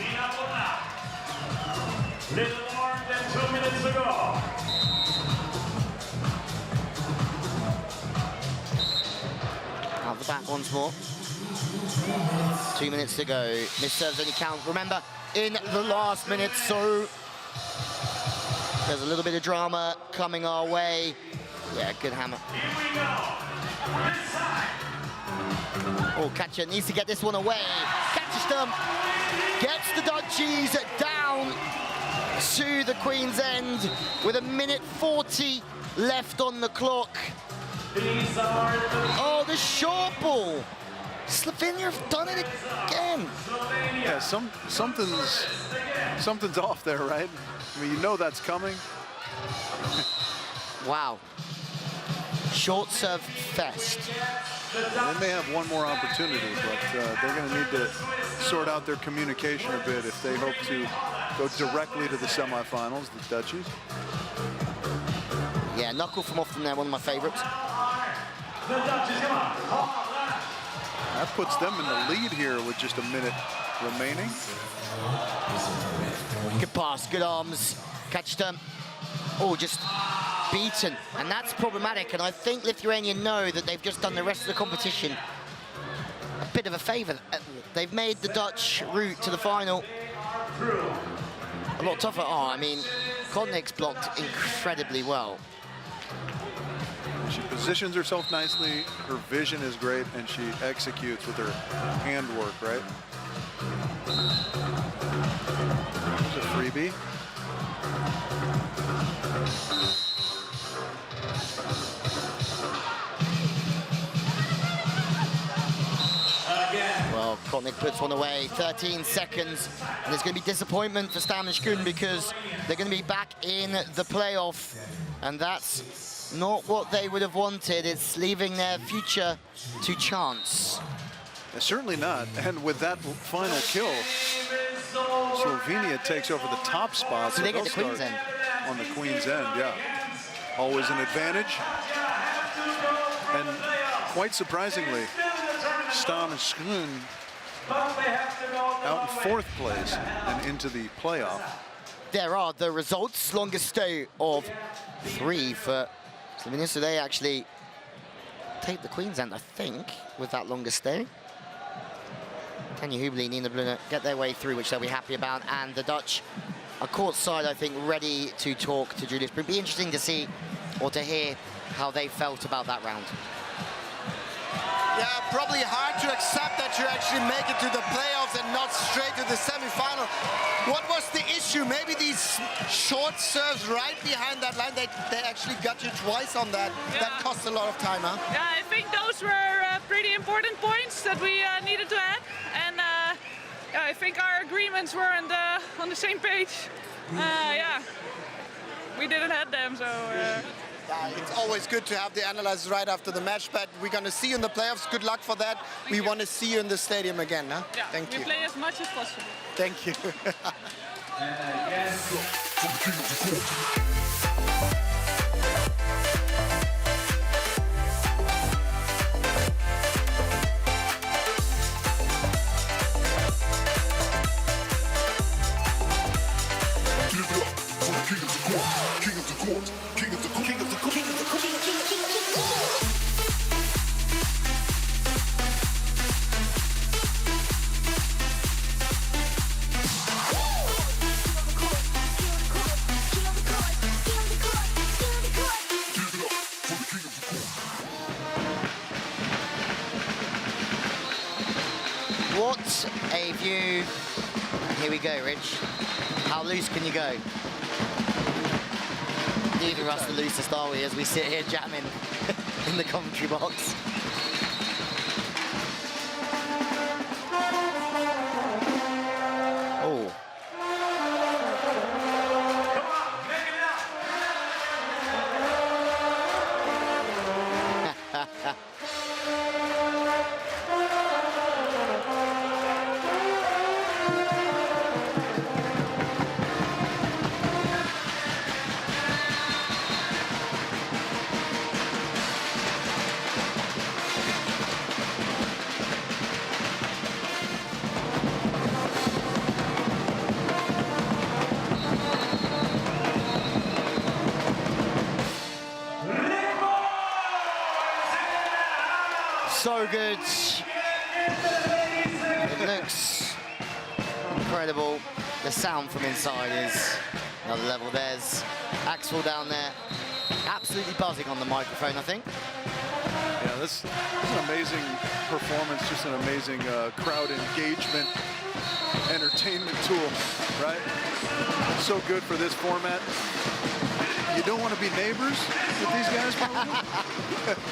Little more than 2 minutes to go. Out the back once more. 2 minutes to go. Miss serves only count. Remember, in the last minute, so there's a little bit of drama coming our way. Yeah, good hammer. Here we go. This time. Oh, Katja needs to get this one away. Stam gets the Dutchies down to the Queen's End with 1:40 left on the clock. These are the Oh, the short ball. Slovenia have done it again. Yeah, something's off there, right? I mean, you know that's coming. Wow. Short serve fest. They may have one more opportunity, but they're going to need to sort out their communication a bit if they hope to go directly to the semifinals, the Dutchies. Yeah, knuckle from off there, one of my favorites. The Dutchies, come on. That puts them in the lead here with just a minute remaining. Good pass, good arms. Stam. Oh, just beaten, and that's problematic, and I think Lithuania know that they've just done the rest of the competition a bit of a favor. They've made the Dutch route to the final a lot tougher. Oh, I mean, Kotnik's blocked incredibly well. She positions herself nicely, her vision is great, and she executes with her handwork, right? There's a freebie. Well, Kotnik puts one away, 13 seconds, and there's going to be disappointment for Stam and Schoon because they're going to be back in the playoff, and that's not what they would have wanted. It's leaving their future to chance. Certainly not, and with that final kill, Slovenia takes over the top spot. So they get the Queen's end. On the Queen's end, yeah. Always an advantage. And quite surprisingly, Stam and Schoon out in 4th place and into the playoff. There are the results. Longest stay of 3 for Slovenia. So they actually take the Queen's end, I think, with that longest stay. Tanja Hüberli, Nina Brunner get their way through, which they'll be happy about. And the Dutch are courtside, I think, ready to talk to Julius. But it'd be interesting to see or to hear how they felt about that round. Yeah, probably hard to accept that you actually make it to the playoffs and not straight to the semi-final. What was the issue? Maybe these short serves right behind that line, they actually got you twice on that. Yeah. That cost a lot of time, huh? Yeah, I think those were pretty important points that we needed to add. And yeah, I think our agreements were on the same page. Yeah, we didn't have them, so... It's always good to have the analysts right after the match, but we're going to see you in the playoffs. Good luck for that. We want to see you in the stadium again, huh? Yeah, Thank you. We play as much as possible. Thank you. What a view. Here we go, Rich. How loose can you go? Neither of us the loosest, are we, as we sit here jamming in the commentary box. Oh. So good. It looks incredible. The sound from inside is another level. There's Axel down there, absolutely buzzing on the microphone, I think. Yeah, this is an amazing performance, just an amazing crowd engagement, entertainment tool, right? So good for this format. You don't want to be neighbors with these guys, probably?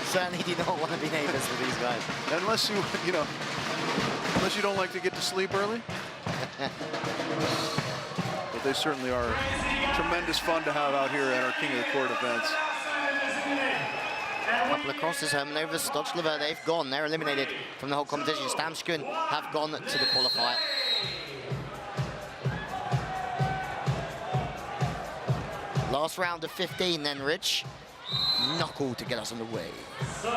Certainly do not want to be neighbors with these guys. Unless unless you don't like to get to sleep early. But they certainly are tremendous fun to have out here at our King of the Court events. A couple of crosses, Hermannova, Stochlova, they've gone. They're eliminated from the whole competition. Stam Schoon have gone to the qualifier. Last round of 15 then, Rich. Knuckle to get us on the way. So,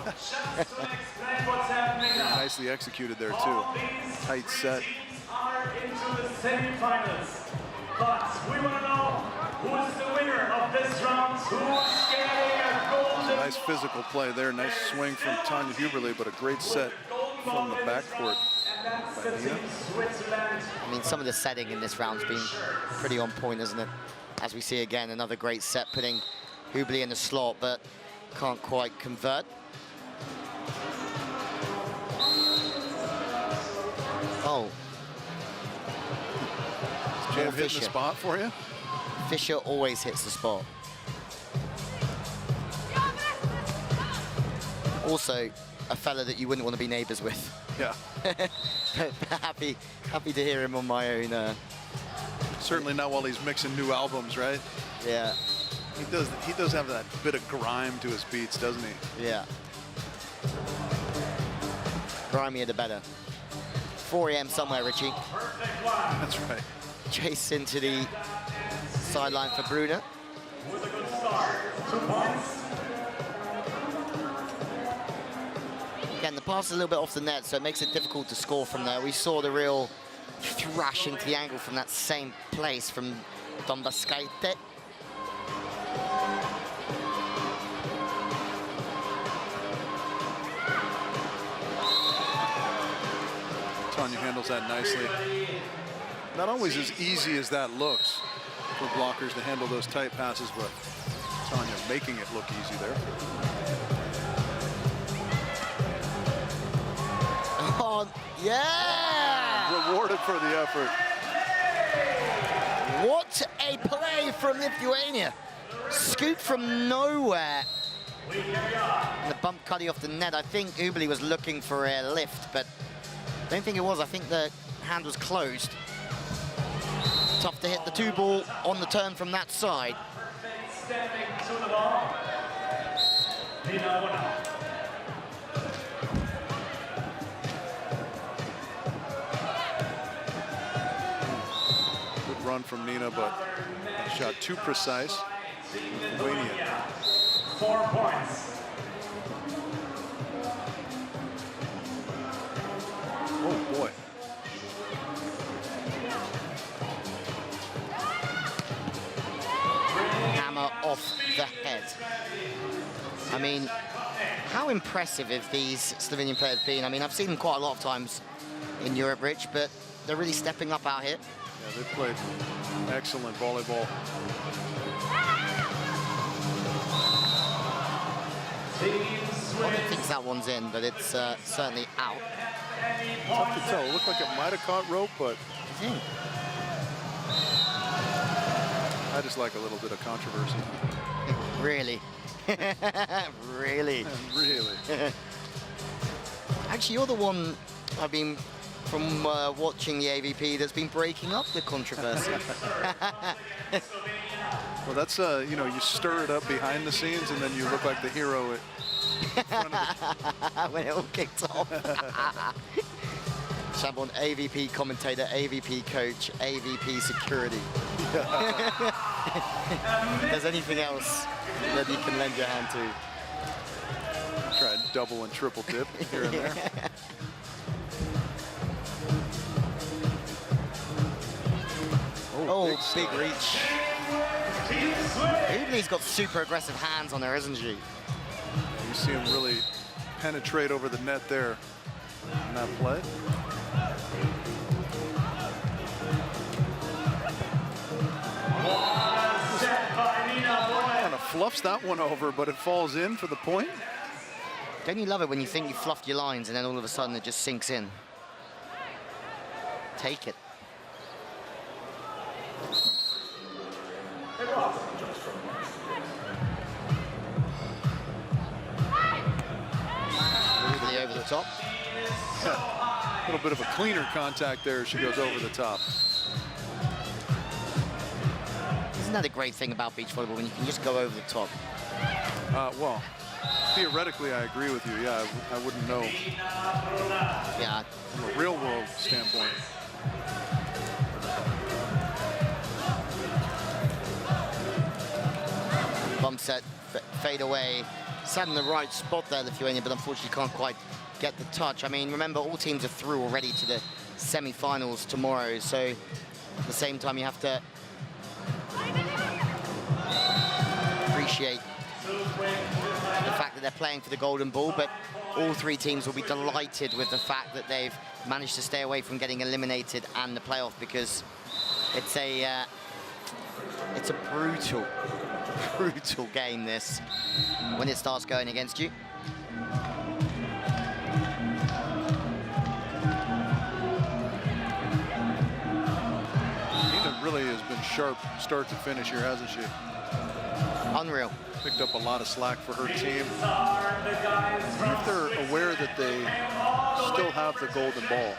just to explain what's happening now. Nicely executed there, too. Tight set. Are into the semi-finals. But we want to know who's the winner of this round, who's getting a golden... Nice physical play there. Nice swing from Tanja Hüberli, but a great set from the backcourt. I mean, some of the setting in this round's been pretty on point, isn't it? As we see again, another great set, putting Hüberli in the slot, but can't quite convert. Oh. Jam hitting the spot for you? Fischer always hits the spot. Also, a fella that you wouldn't want to be neighbours with. Yeah. happy to hear him on my own. Certainly not while he's mixing new albums, right? Yeah. He does have that bit of grime to his beats, doesn't he? Yeah. Grimier the better. 4 AM somewhere, Richie. That's right. Chase into the sideline for Brunner. With a good start. 2 points. Again, the pass is a little bit off the net, so it makes it difficult to score from there. We saw the real thrash into the angle from that same place from Dumbauskaite. Tanya handles that nicely. Not always as easy as that looks for blockers to handle those tight passes, but Tanya making it look easy there. Oh, yeah! Rewarded for the effort. What a play from Lithuania. Scoop from nowhere. The bump cutting off the net. I think Hüberli was looking for a lift, but I don't think it was. I think the hand was closed. Tough to hit the 2-ball on the turn from that side. Stepping to the ball. Nina. Good run from Nina, but that shot too precise. Lithuania. 4 points. Oh boy. Hammer off the head. I mean, how impressive have these Slovenian players been? I mean, I've seen them quite a lot of times in Europe, Rich, but they're really stepping up out here. Yeah, they've played excellent volleyball. One thinks that one's in, but it's certainly out. Tough to tell. It looked like it might have caught rope, but I just like a little bit of controversy. Really? Really? Really. Actually, you're the one I've been, from watching the AVP, that's been breaking up the controversy. Well, that's, you know, you stir it up behind the scenes and then you look like the hero in front of when it all kicked off. Chambon, AVP commentator, AVP coach, AVP security. If there's anything else that you can lend your hand to. Try and double and triple dip here and there. Oh, big reach. Hüberli's got super aggressive hands on her, isn't she? You see him really penetrate over the net there in that play. Kind of fluffs that one over, but it falls in for the point. Don't you love it when you think you fluffed your lines and then all of a sudden it just sinks in? Take it. Hüberli over the top. A little bit of a cleaner contact there. She goes over the top. Isn't that a great thing about beach volleyball, when you can just go over the top? Well, theoretically, I agree with you. Yeah, I wouldn't know Yeah. from a real world standpoint. Bump set, fade away. Sat in the right spot there, Lithuania, but unfortunately can't quite get the touch. I mean, remember, all teams are through already to the semi-finals tomorrow, so at the same time you have to appreciate the fact that they're playing for the golden ball, but all three teams will be delighted with the fact that they've managed to stay away from getting eliminated and the playoff, because it's a brutal brutal game, this, when it starts going against you. Nina really has been sharp start to finish here, hasn't she? Unreal. Picked up a lot of slack for her team. If they're aware that they still have the golden ball.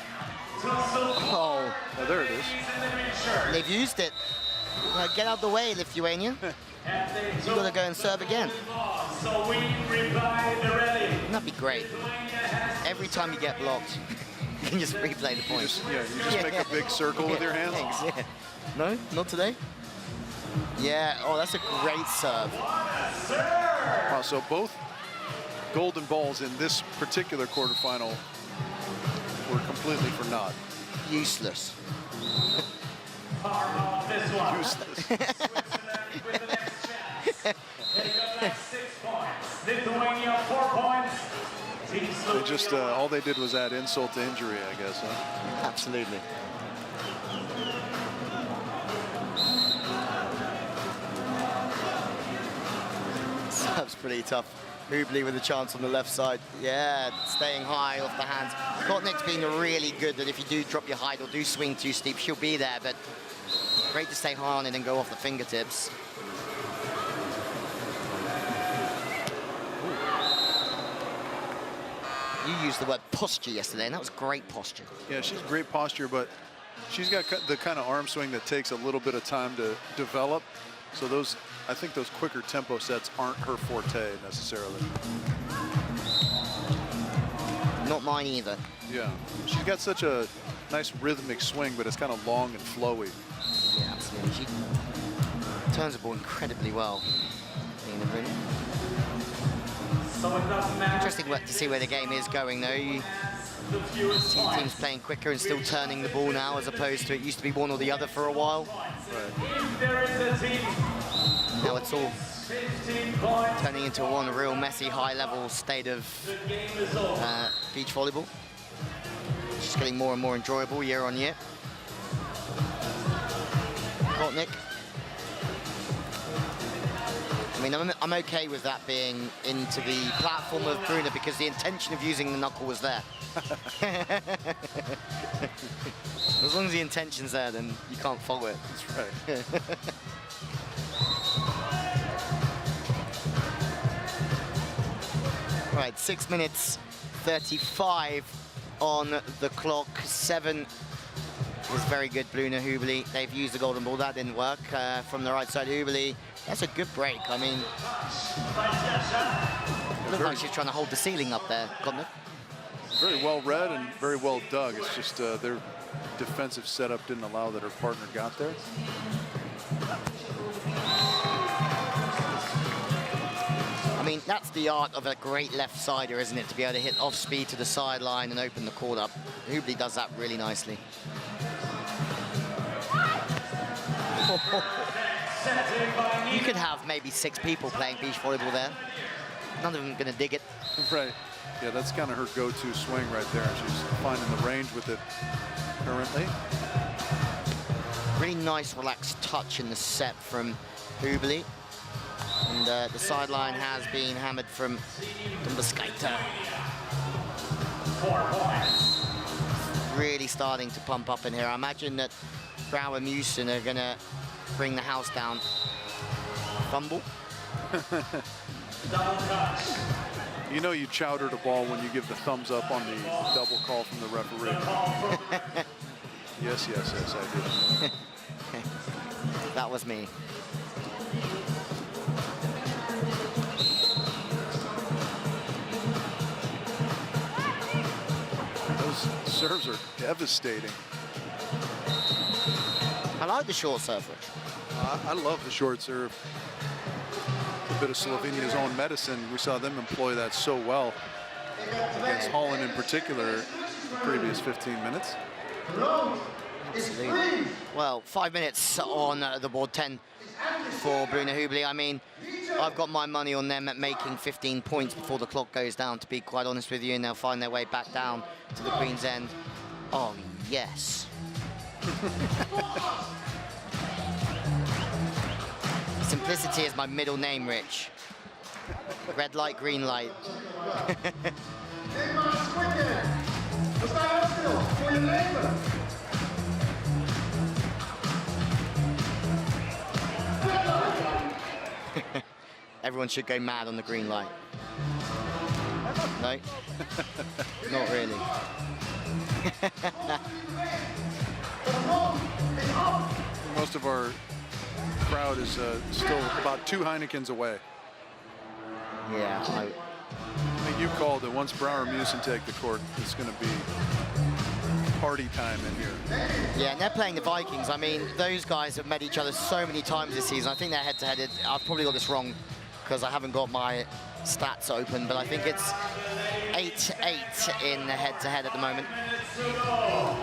Oh, There it is. they've used it. Get out of the way, Lithuania. You've got to go and serve again. Wouldn't that be great? Every time you get blocked, you can just replay the point. You just make a big circle with your hands. Thanks, yeah. No, not today. Yeah, oh, that's a great serve. Wow, so both golden balls in this particular quarterfinal were completely for naught. Useless. Useless. Lithuania 4 points. They just, all they did was add insult to injury, I guess, huh? Absolutely. Serve's pretty tough. Hüberli with a chance on the left side. Yeah, staying high off the hands. Kotnik's been really good that if you do drop your height or do swing too steep, she'll be there, but great to stay high on it and go off the fingertips. You used the word posture yesterday, and that was great posture. Yeah, she's great posture, but she's got the kind of arm swing that takes a little bit of time to develop. So those, I think those quicker tempo sets aren't her forte necessarily. Not mine either. Yeah, she's got such a nice rhythmic swing, but it's kind of long and flowy. Yeah, absolutely. She turns the ball incredibly well. Interesting to see where the game is going, though. You see teams playing quicker and still turning the ball now, as opposed to it used to be one or the other for a while. Right. Now it's all turning into one real messy, high-level state of beach volleyball. It's just getting more and more enjoyable year on year. Kotnik. I mean, I'm okay with that being into the platform of Brunner because the intention of using the knuckle was there. As long as the intention's there, then you can't fault it. That's right. Right, 6 minutes 35 on the clock. 7 was very good, Brunner, Hüberli. They've used the golden ball. That didn't work. From the right side, Hüberli. That's a good break. I mean, looks like she's trying to hold the ceiling up there, Kotnik. Very well read and very well dug. It's just their defensive setup didn't allow that her partner got there. I mean, that's the art of a great left-sider, isn't it? To be able to hit off speed to the sideline and open the court up. Hüberli does that really nicely. You could have maybe 6 people playing beach volleyball there. None of them going to dig it. Right. Yeah, that's kind of her go-to swing right there. She's finding the range with it currently. Really nice, relaxed touch in the set from Hüberli. And the sideline has been hammered from Dumbauskaite. 4 points. Really starting to pump up in here. I imagine that Brow and Musen are going to bring the house down. Fumble. You know you chowdered a ball when you give the thumbs up on the double call from the referee. Yes, yes, yes, I did. That was me. Those serves are devastating. I like the short serve, Rich. I love the short serve. A bit of Slovenia's own medicine. We saw them employ that so well against Holland in particular the previous 15 minutes. Absolutely. Well, 5 minutes on the board, 10 for Brunner Hüberli. I mean, I've got my money on them at making 15 points before the clock goes down, to be quite honest with you, and they'll find their way back down to the Queen's End. Oh, yes. Simplicity is my middle name, Rich. Red light, green light. Everyone should go mad on the green light. No? Not really. Most of our crowd is still about 2 Heinekens away. Yeah. I think you called it. Once Brunner Musen take the court, it's going to be party time in here. Yeah, and they're playing the Vikings. I mean, those guys have met each other so many times this season. I think they're head-to-head. I've probably got this wrong because I haven't got my stats open, but I think it's 8-8 in the head-to-head at the moment. Well,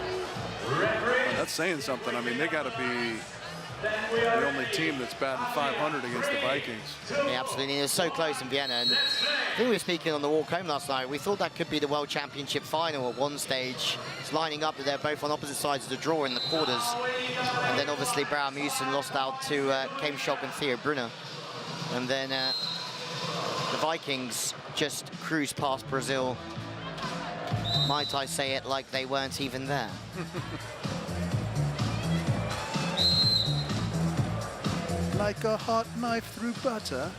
that's saying something. I mean, they got to be the only team that's batting 500 against the Vikings. Yeah, absolutely. It was so close in Vienna. And I think we were speaking on the walk home last night. We thought that could be the World Championship final at one stage. It's lining up that they're both on opposite sides of the draw in the quarters. And then obviously Brauer Musen lost out to Kamschok and Theo Brunner. And then the Vikings just cruised past Brazil. Might I say it like they weren't even there. Like a hot knife through butter.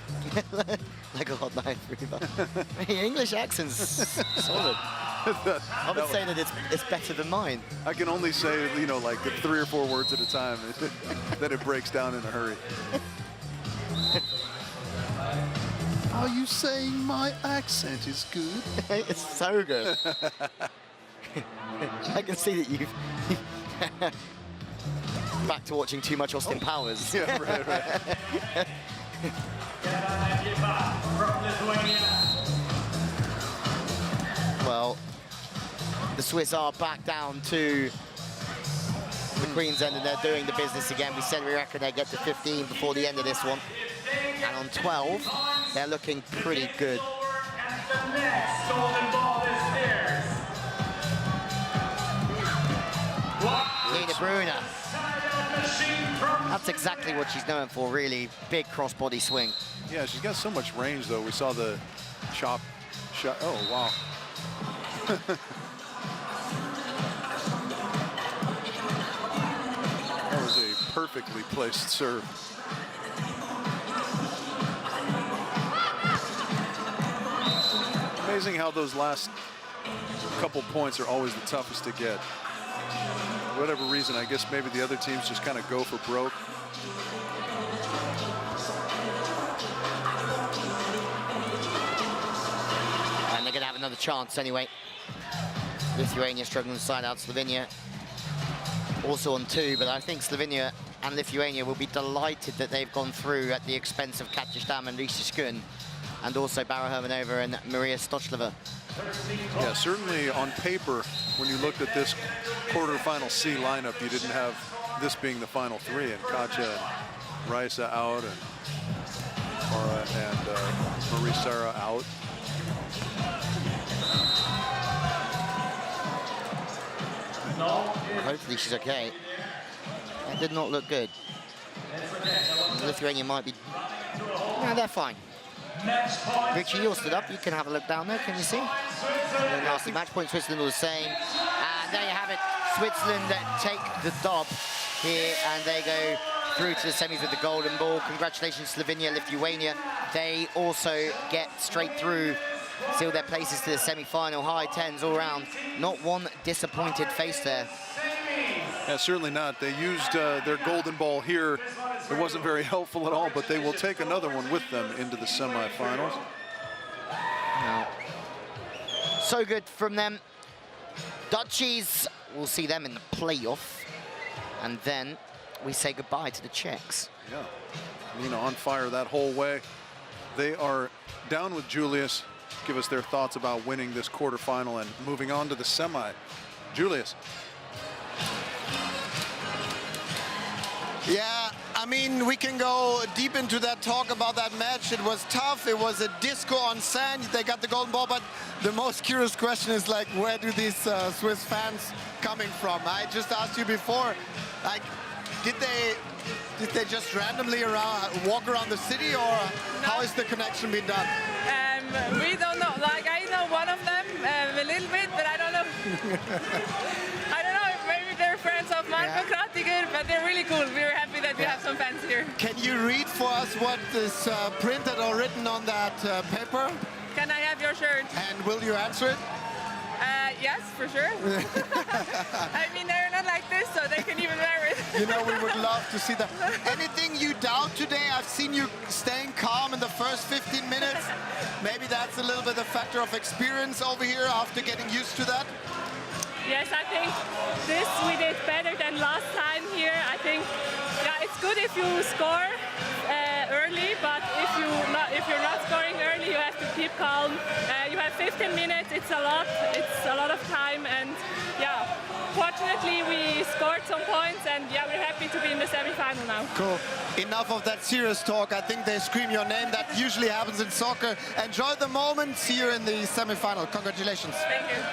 Like a hot knife through butter. Your English accent's solid. I would say that it's better than mine. I can only say, you know, like 3 or 4 words at a time. That it breaks down in a hurry. Are you saying my accent is good? It's so good. I can see that you've back to watching too much Austin Powers. Yeah, right. Well, the Swiss are back down to the Queen's End and they're doing the business again. We said we reckon they get to 15 before the end of this one. And on 12, they're looking pretty good. Nina Brunner. That's exactly what she's known for, really. Big cross-body swing. Yeah, she's got so much range, though. We saw the chop shot. Oh, wow. That was a perfectly placed serve. Amazing how those last couple points are always the toughest to get. For whatever reason, I guess maybe the other teams just kind of go for broke. And they're going to have another chance anyway. Lithuania struggling to side out Slovenia. Also on 2, but I think Slovenia and Lithuania will be delighted that they've gone through at the expense of Katja Stam and Lisa Schoon, and also Barbara Hermannova and Maria Stochlova. Yeah, certainly on paper, when you looked at this quarterfinal C lineup, you didn't have this being the final 3, and Katja and Raisa out, and Marie Sarah out. Hopefully she's okay. That did not look good. Lithuania might be... No, they're fine. Richie, you're stood up. You can have a look down there. Can you see? Nasty match point. Switzerland all the same. And there you have it. Switzerland take the dub here, and they go through to the semis with the golden ball. Congratulations, Slovenia, Lithuania. They also get straight through, seal their places to the semi-final. High 10s all round. Not one disappointed face there. Yeah, certainly not. They used their golden ball here. It wasn't very helpful at all, but they will take another one with them into the semifinals. No. So good from them. Dutchies, we'll see them in the playoff. And then we say goodbye to the Czechs. Yeah, Nina on fire that whole way. They are down with Julius. Give us their thoughts about winning this quarterfinal and moving on to the semi. Julius. Yeah, I mean, we can go deep into that talk about that match. It was tough. It was a disco on sand. They got the golden ball, but the most curious question is, like, where do these Swiss fans coming from? I just asked you before, like, did they Did they just randomly walk around the city, or how is the connection being done? We don't know. Like, I know one of them a little bit, but I don't know. I don't know. Maybe they're friends of Marco Kratiger, but they're really cool. We're happy that we have some fans here. Can you read for us what is printed or written on that paper? Can I have your shirt? And will you answer it? Yes, for sure. I mean, they're not like this, so they can even wear it. You know, we would love to see that. Anything you doubt today? I've seen you staying calm in the first 15 minutes. Maybe that's a little bit a factor of experience over here after getting used to that. Yes, I think this we did better than last time here. I think, yeah, it's good if you score early, but if you're not scoring early, you have to keep calm. You have 15 minutes. It's a lot of time, and yeah, fortunately we scored some points, and yeah, we're happy to be in the semi-final now. Cool. Enough of that serious talk. I think they scream your name. That usually happens in soccer. Enjoy the moment. See you in the semi-final. Congratulations. Thank you.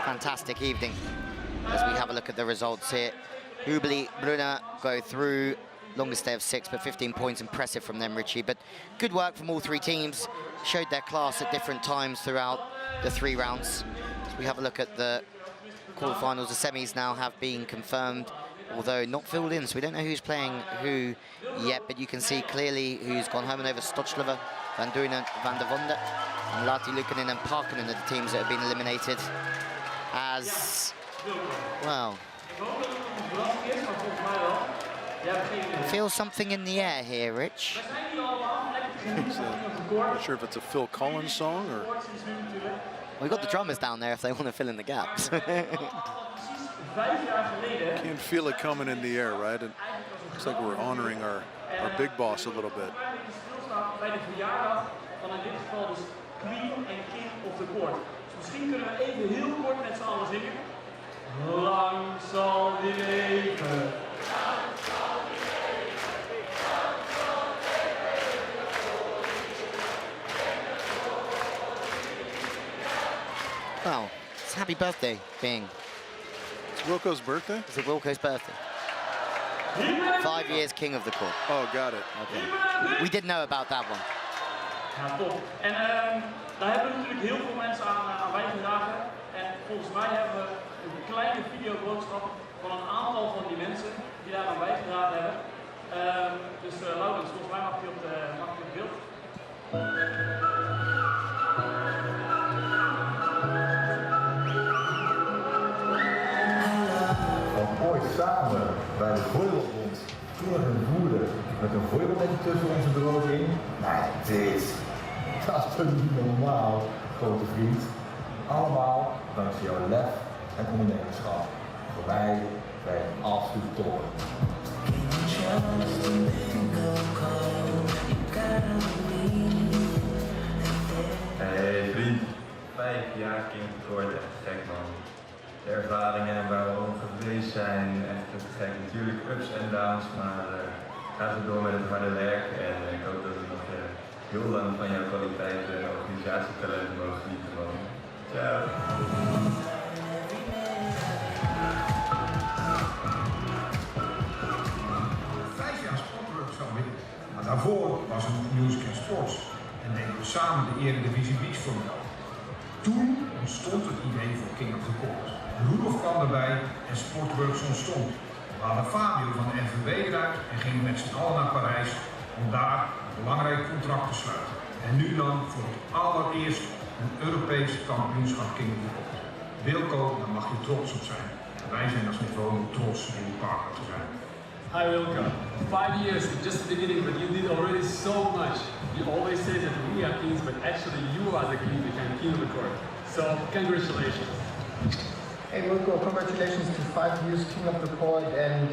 Fantastic evening as we have a look at the results here. Hüberli, Brunner go through, longest day of 6, but 15 points, impressive from them, Richie. But good work from all three teams, showed their class at different times throughout the 3 rounds. As we have a look at the quarterfinals, the semis now have been confirmed, although not filled in, so we don't know who's playing who yet, but you can see clearly who's gone. Hermannova, Stochlova, Van Duinen, Van der Vonde, and Lati Lukanen and Parkinen are the teams that have been eliminated. As well, feel something in the air here, Rich. I'm not sure if it's a Phil Collins song or... We've got the drummers down there if they want to fill in the gaps. Can feel it coming in the air, right? It looks like we're honoring our big boss a little bit. Misschien kunnen we even heel kort met z'n allen zingen. Lang zal die leven. Well, it's happy birthday being. It's Wilco's birthday? Is it Wilco's birthday? 5 years king of the court. Oh, got it. Okay. We did know about that one. Ja, top. En daar hebben natuurlijk heel veel mensen aan bijgedragen. En volgens mij hebben we een kleine videoboodschap van een aantal van die mensen die daar aan bijgedragen hebben. Dus Laurens, volgens mij mag je op het beeld. Want ooit samen bij de Volleyballbond toen een voerde met een volleyballnetje tussen onze bureaus in. Nee, dat is toch niet normaal, grote vriend. Allemaal dankzij jouw lef en ondernemerschap. Voor mij ben je een absolute top. Hey vriend, 5 jaar kind kort, echt gek man. De ervaringen waar we over geweest zijn, echt te gek. Natuurlijk ups en downs, maar ga zo door met het harde werk en ik hoop dat we nog heel lang van jouw kwaliteiten en organisatietalenten mogen genieten man. Ciao. 5 jaar sportworkshop winnen. Maar daarvoor was het Music and Sports en deden we samen de Eredivisie Beachvolleybal. Toen ontstond het idee voor King of the Court. Rudolf kwam erbij en Sportworks ontstond. We hadden Fabio van de NVB eruit en gingen met z'n allen naar Parijs om daar een belangrijk contract te sluiten. En nu dan voor het allereerst een Europees kampioenschap King of the Court. Wilco, daar mag je trots op zijn. En wij zijn als niveau trots om je partner te zijn. Hi Wilco. 5 years is just the beginning, but you did already so much. You always say that we are kings, but actually you are the king behind king of the court. So congratulations. Hey Wilco, congratulations to 5 years king of the court, and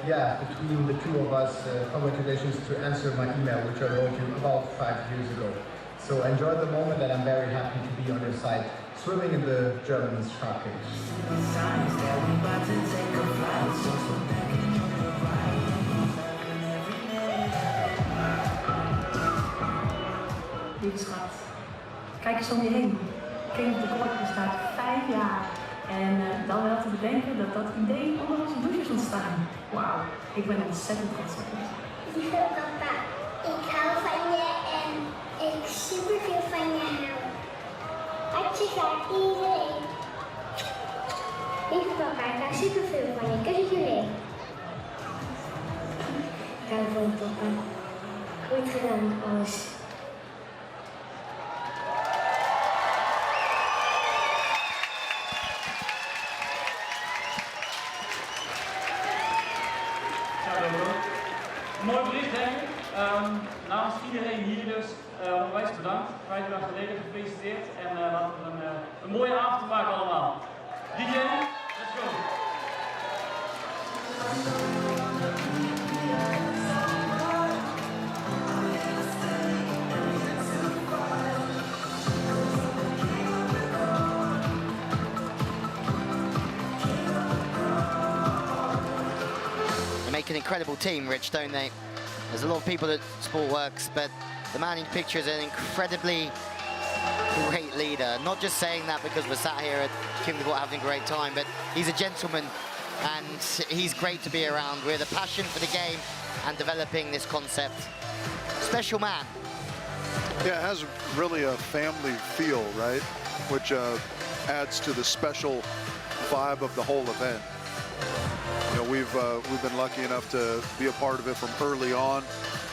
yeah, between the two of us, congratulations to answer my email, which I wrote you about 5 years ago. So enjoy the moment, and I'm very happy to be on your side, swimming in the German shark cage. Lieve schat, kijk eens om je heen. King of the Court bestaat 5 jaar. En dan wel te bedenken dat dat idee onder onze douches ontstaan. Wauw, ik ben ontzettend trots op je. Lieve papa, ik hou van je en ik superveel van je hou. Hartje graag iedereen. Lieve papa, ik hou superveel van je. Kussentje mee. Ik hou van je papa. Goed gedaan, alles. Mooi bericht, denk ik. Namens iedereen hier dus onwijs bedankt. 5 jaar geleden gefeliciteerd en laten we een mooie avond maken allemaal. DJ, let's go! Make an incredible team, Rich, don't they? There's a lot of people at Sportworks, but the man in picture is an incredibly great leader. Not just saying that because we're sat here at King of the Court having a great time, but he's a gentleman and he's great to be around with a passion for the game and developing this concept. Special man. Yeah, it has really a family feel, right? Which adds to the special vibe of the whole event. You know, we've been lucky enough to be a part of it from early on.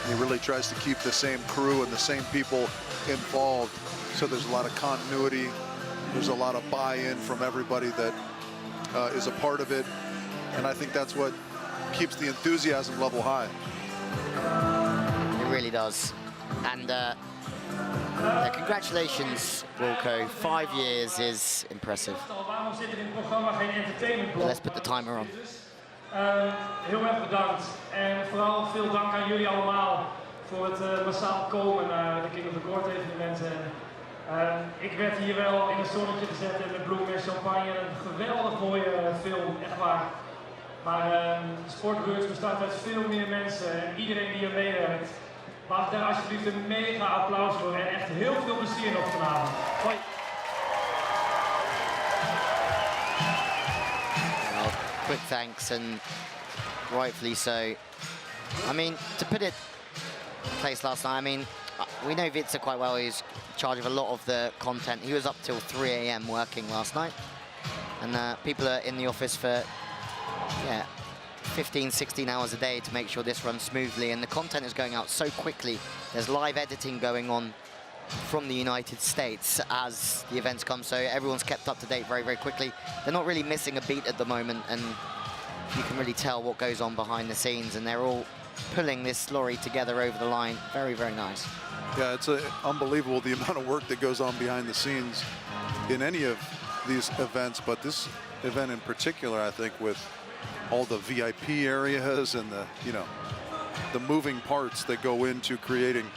He really tries to keep the same crew and the same people involved. So there's a lot of continuity. There's a lot of buy-in from everybody that is a part of it. And I think that's what keeps the enthusiasm level high. It really does. And congratulations, Wilco. 5 years is impressive. Let's put the timer on. Heel erg bedankt. En vooral veel dank aan jullie allemaal voor het massaal komen naar de King of the Court evenementen. Ik werd hier wel in een zonnetje gezet met bloemen en champagne. Een geweldig mooie film, echt waar. Maar Sportworks bestaat uit veel meer mensen en iedereen die er meewerkt. Mag daar alsjeblieft een mega applaus voor en echt heel veel plezier nog vanavond. Hoi. Well, quick thanks, and rightfully so. I mean, to put it in place last night, I mean, we know Vitsa quite well. He's in charge of a lot of the content. He was up till 3 AM working last night. And people are in the office for, 15, 16 hours a day to make sure this runs smoothly, and the content is going out so quickly. There's live editing going on from the United States as the events come, so everyone's kept up to date very, very quickly. They're not really missing a beat at the moment, and you can really tell what goes on behind the scenes, and they're all pulling this lorry together over the line. Very, very nice. Yeah, it's unbelievable the amount of work that goes on behind the scenes in any of these events, but this event in particular, I think, with all the VIP areas and the moving parts that go into creating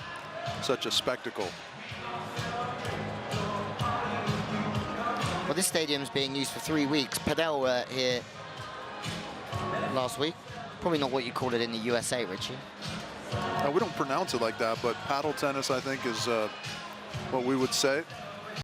such a spectacle. Well, this stadium's being used for 3 weeks. Padel were here last week. Probably not what you call it in the USA, Richie. We don't pronounce it like that, but paddle tennis, I think, is what we would say.